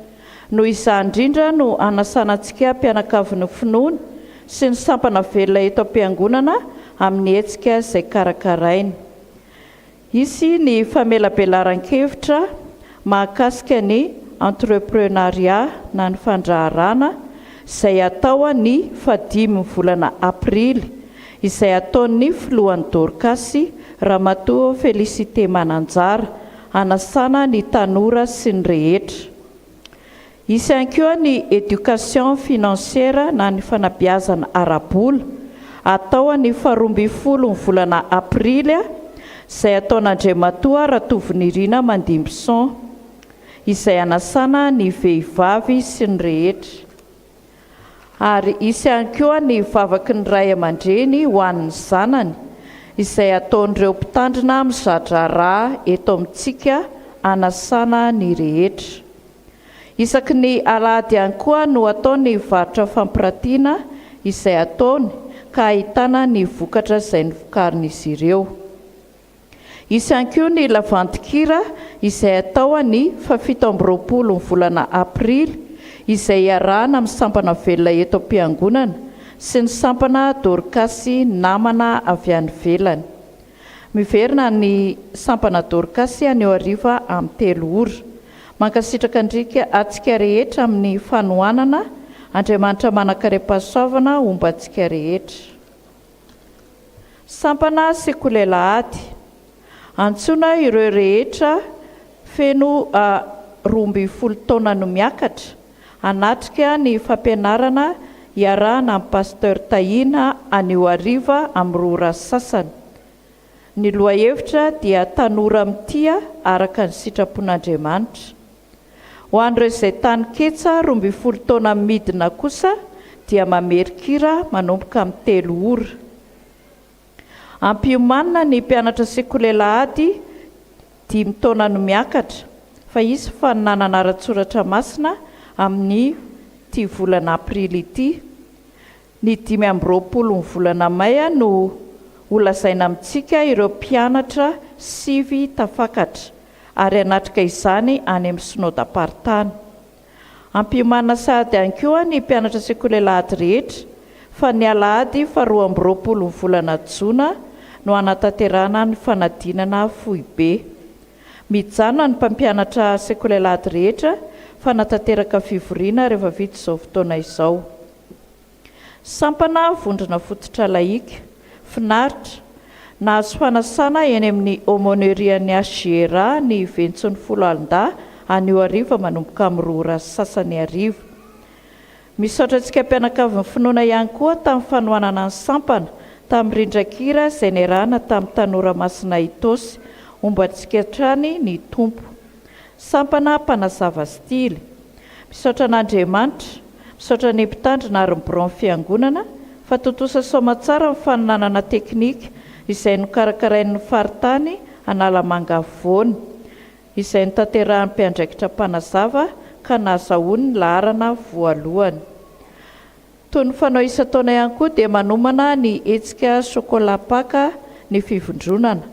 Noho izany indrindra no anasanantsika mpianakavin'ny finoana sy ny sampana velona eto am-piangonana amin'ny hetsika izay karakarainy. Isy ny famelabelaran-kevitra mahakasika ny entreprenariat na ny fandraharana izay atao ny 5 volana aprily izay ataon'ny filohan'ny dorkasy Ramatoa Felicité Mananjara anasana ny tanora sy ny rehetra. Isy ihany koa ny éducation financière na ny fanabeazana ara-bola atao ny 12 volana aprily izay ataon'Andriamatoa Ratovinirina Mandimbison izay anasana ny vehivavy sy ny rehetra. Ary isy ihany koa ny vavaky ny ray aman-dreny ho an'ny zanany izay ataon'ireo mpitandrina mizatra raha eto amintsika anasana ny rehetra. Isaky ny alahady ihany koa no ataony varotra fampiratiana izay ataony ka ahitana ny vokatra izay novokarin'izy ireo. Isy ihany koa ny lavantikira izay atao any fa 17 ny volana aprily izay iarahana amin'ny sampana velona eto am-piangonana sy ny sampana dorkasy namana avy any velany. Miverina ny sampana dorkasy any eo ariva amin'ny 3 ora. Mankasitraka andrika atsika rehetra amin'ny fanohanana. Andriamanitra manakarepasoavana omba atsika rehetra. Sampana sekolelahady. Antsoina ireo rehetra feno 12 taona no miakatra anatrika ny fampianarana iarahana amin'ny pasteur tahina anio ariva amin'ny 2 ora sasany. Ny lohahevitra dia tanora mitia araka ny sitrapon'Andriamanitra. Ho an'ireo izay tany ketsa 12 taona midina kosa dia mamerikira manomboka amin'ny 3 ora. Ampiomanina ny mpianatra sekolelahady 5 taona no miakatra fa izy fa nanana ara-tsoratra masina amin'ny ity volana aprily ity. Ny 15 ny volana May no holazaina amintsika ireo mpianatra 7 tafakatra ary anatrika izany any amin'ny synodam-paritany. Ampiomanina sahady ihany koa ny mpianatra sekolelahady rehetra fa ny alahady fa 12 ny volana Jona no anatanterahana ny fanadinana foibe. Mijanona ny mpampianatra sekolelahady rehetra fa natanteraka fivoriana rehefa vita izao fotoana izao. Sampana vondrona fototra laika, finaritra, nahazo fanasana eny amin'ny aumônerian'ny 𝗔𝗟𝗔𝗛𝗬 ny Miantso 10 anio ariva manomboka amin'ny 2 ora sasany ariva. Misaotra antsika mpianakavy ny finoana ihany koa tamin'ny fanohanana ny sampana tamin'ny rindrakira izay niarahana tamin'ny tanora masina Itosy omba antsika trany ny Tompo. Sampana mpanazava stily. Misaotra an'Andriamanitra, misaotra ny mpitandrina ary ny fiangonana fa totosa soma tsara ny fananana teknika izay nokarakarain'ny faritany Analamanga Voany izay notanterahan'ny mpiandraikitra mpanazava ka nahazahoany ny laharana voalohany. Toy ny fanao isan-taona ihany koa dia manomana ny hetsika sokolapaka ny fivondronana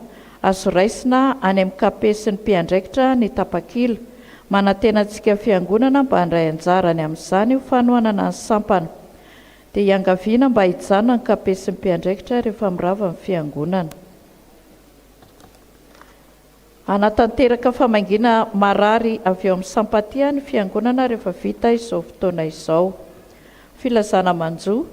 azo raisina any amin'ny kapesin'ny mpiandraikitra ny tapakila. Manantena antsika fiangonana mba handray anjara any amin'izany ho fanohanana ny sampana. Dia iangaviana mba hijanona ny kapesin'ny mpiandraikitra rehefa mirava ny fiangonana. Anatanteraka famaingina marary avy eo amin'ny sampatia ny fiangonana rehefa vita izao fotoana izao. Filazana manjo,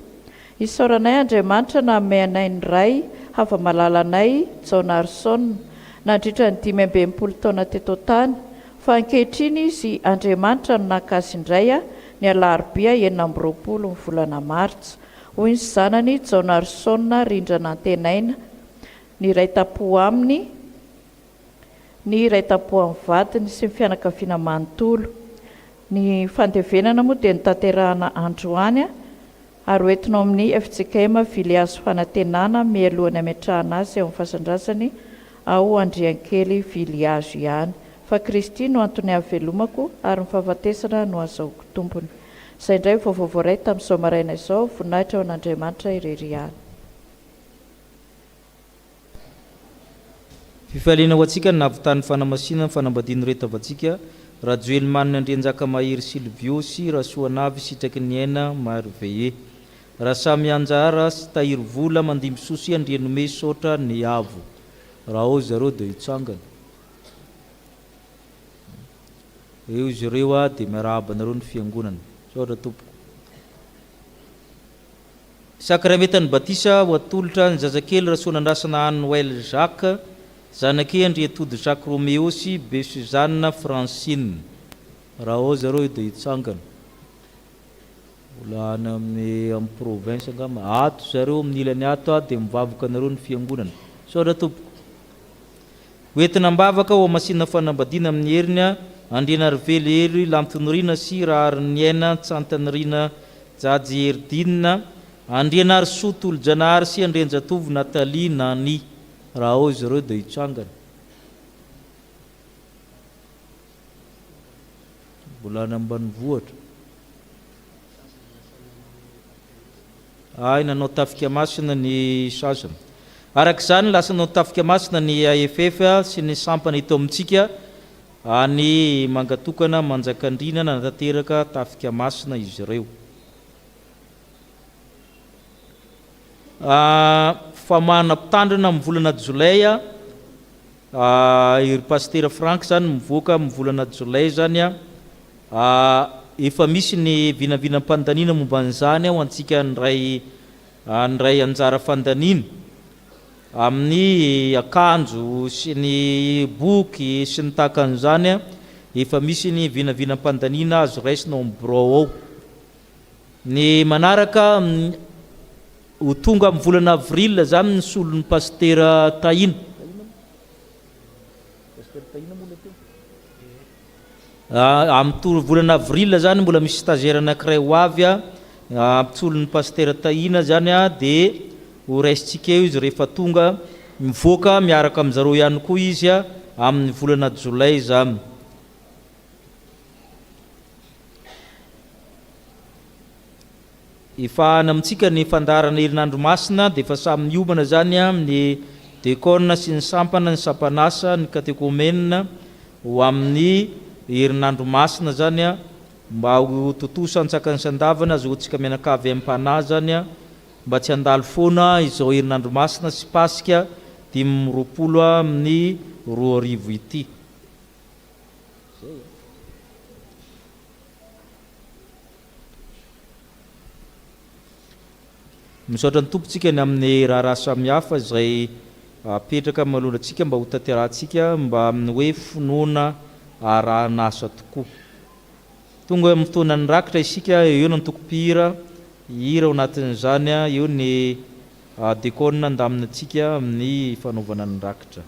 isaoranay Andriamanitra na meanay ny ray hafa-malalanay 𝗔𝗟𝗔𝗛𝗛 nandritra ny 15 taona teto tany fa ankehitriny izy Andriamanitra no nakazy indray ny alarobia 19 ny volana Martsa. Hoy ny zanany 𝗔𝗟𝗔𝗛𝗛 rindrana antenaina ny ray tapo amin'ny ny ray tapo amin'ny vadiny sy ny fianakaviana manontolo. Ny fandevenana moa dia nitanterahana androany ary hoentinao amin'ny FJKM Viliazo fanantenana mialohany ametrahana azy ao amin'ny fasan-drazany ao Andriankely Viliazo ihany. Fa Kristy no antony havelomako ary ny fahafatesana no azahoako tompony. Izay indray vaovao ray tamin'izao maraina izao voninahitra ao an'Andriamanitra irery ihany. Fifaliana ho antsika navitany fanamasinana fanambadiany retavatsika rajoely manina andrianjaka mahery Silviosy rasoanavy sitraky ny aina marveye rasamy anjara sy tahiry vola mandimby sosy andrianome sotra ny avo raha ao zareo dia hitsangana eo izy ireo dia miarahaba nareo ny fiangonana sotra tompoko. Sakramentany batisa ho atolotra ny zazakely rasoanandrasana an'ny Noël Jacques zanaky andry atody Jacques Roméosy be Suzanne Francine raha ao zareo dia hitsangana volana amin'ny province angamba ato zareo amin'ny ilany ato dia mivavaka nareo ny fiangonana sotra tompoko. Hoentina mbavaka ho masina fanambadiana amin'ny heriny andriana rively hery lamtonirina sy raha ary ny aina tsantanirina 𝗔𝗟𝗔𝗛𝗛 andriana ary sotolo janahary sy andrianjatovo Natalie Nani raha ao izy ireo dia hitsangana. mbola any ambanivohitra. Ay, nanao tafika masina ny sasany. Arak'izany lasa nanao tafika masina ny AFF sy ny sampana ito amintsika any mangatokana manjakandrinana natateraka tafika masina izy ireo. Famahana mpitandrina amin'ny volana Jolay, iry pasteur Frank zany mivoaka amin'ny volana Jolay zany efa misy ny vinavinam-pandanina momba an'izany ho antsika nyray anjara fandanina amin'ny akanjo sy ny boky sy ny tahaka an'izany efa misy ny vinavinam-pandanina azo raisina amin'ny birao ao. Ny manaraka ho tonga amin'ny volana avril zany ny solon'ny pasteur Tahina. Amin'ny volana avril zany mbola misy stagiaire anankiray ho avy ampitsolon'ny pasteur Tahina zany dia ho raisitsika eo izy rehefa tonga mivoaka miaraka amin'izareo ihany koa izy amin'ny volana Jolay zany. Efa amintsika ny fandarana herinandro masina dia efa samy miomana zany amin'ny dekona sy ny sampana, ny sampanasa, ny katekômena ho amin'ny herinandro masina zany mba ho totosa antsakany sandavana azotsika mianakavy am-panahy zany mba tsy handalo foana izao herinandro masina sy pasika 20 amin'ny 20 ity. Misaotra ny tompontsika ny amin'ny raha samihafa izay apetraka malondratsika mba ho tanterahantsika mba amin'ny hoe finoana raha nasa tokoa. Tonga amin'ny fotoana ny rakitra isika eo ny tokopihira hira ao anatin'izany eo ny dekona andamina antsika amin'ny fanaovana ny rakitra.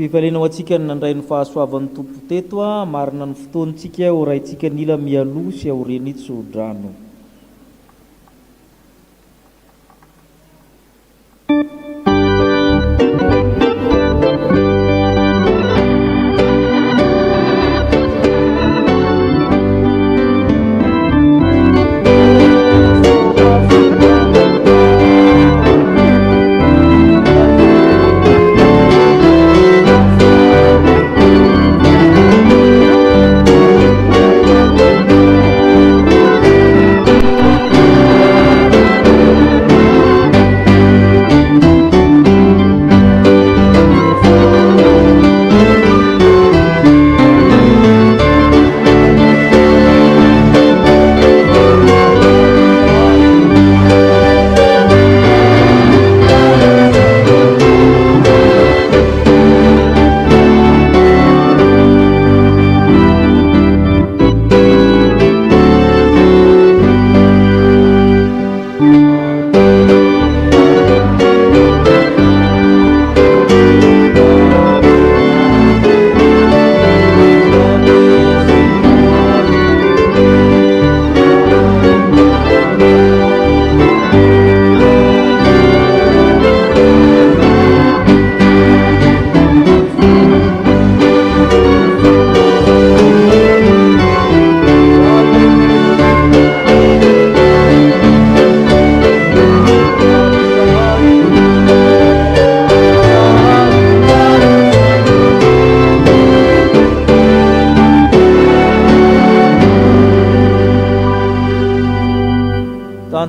Fifalianao antsika ny nandray ny fahasoavan'ny tompo teto a, marina ny fotoantsika ho raintsika nila mialoha sy aoreny tsodrano.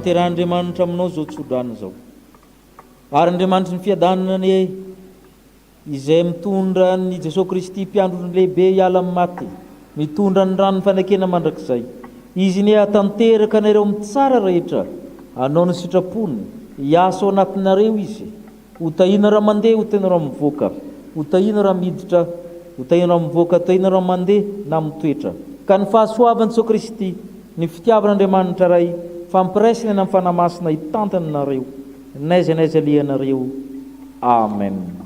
aterahandriamanitra aminao zao tsodrana zao ary andriamanitra ny fiadanana izay mitondra ny Jesosy Kristy mpiandro lehibe hiala amin'ny maty mitondra ny ranony fanekena mandrakizay izy ny atanteraka anareo amin'ny tsara rehetra anao ny sitrapony hiasa ao anatinareo izy hotahina raha mandeha hotahina raha mivoaka hotahina raha miditra hotahina raha mivoaka hotahina raha mandeha na mitoetra ka ny fahasoavan'i Jesosy Kristy ny fitiavan'Andriamanitra ray fampiraisina na mifanamasina hitantana nareo naiza naiza lianareo amen.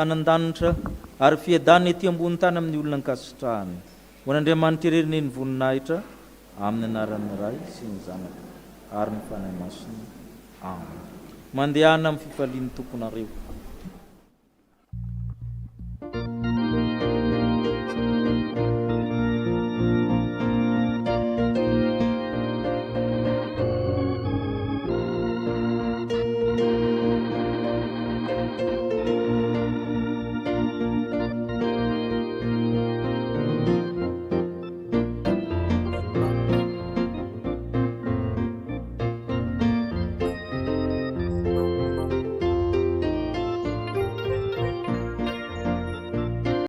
Anandanitra ary fiadana ety ambony tany amin'ny olona ankasitrahany ho an'Andriamanitra ireny ny voninahitra amin'ny anaran'ny Ray sy ny Zanaka ary ny fanahy masina amen. Mandehana amin'ny fifalian'ny tomponareo.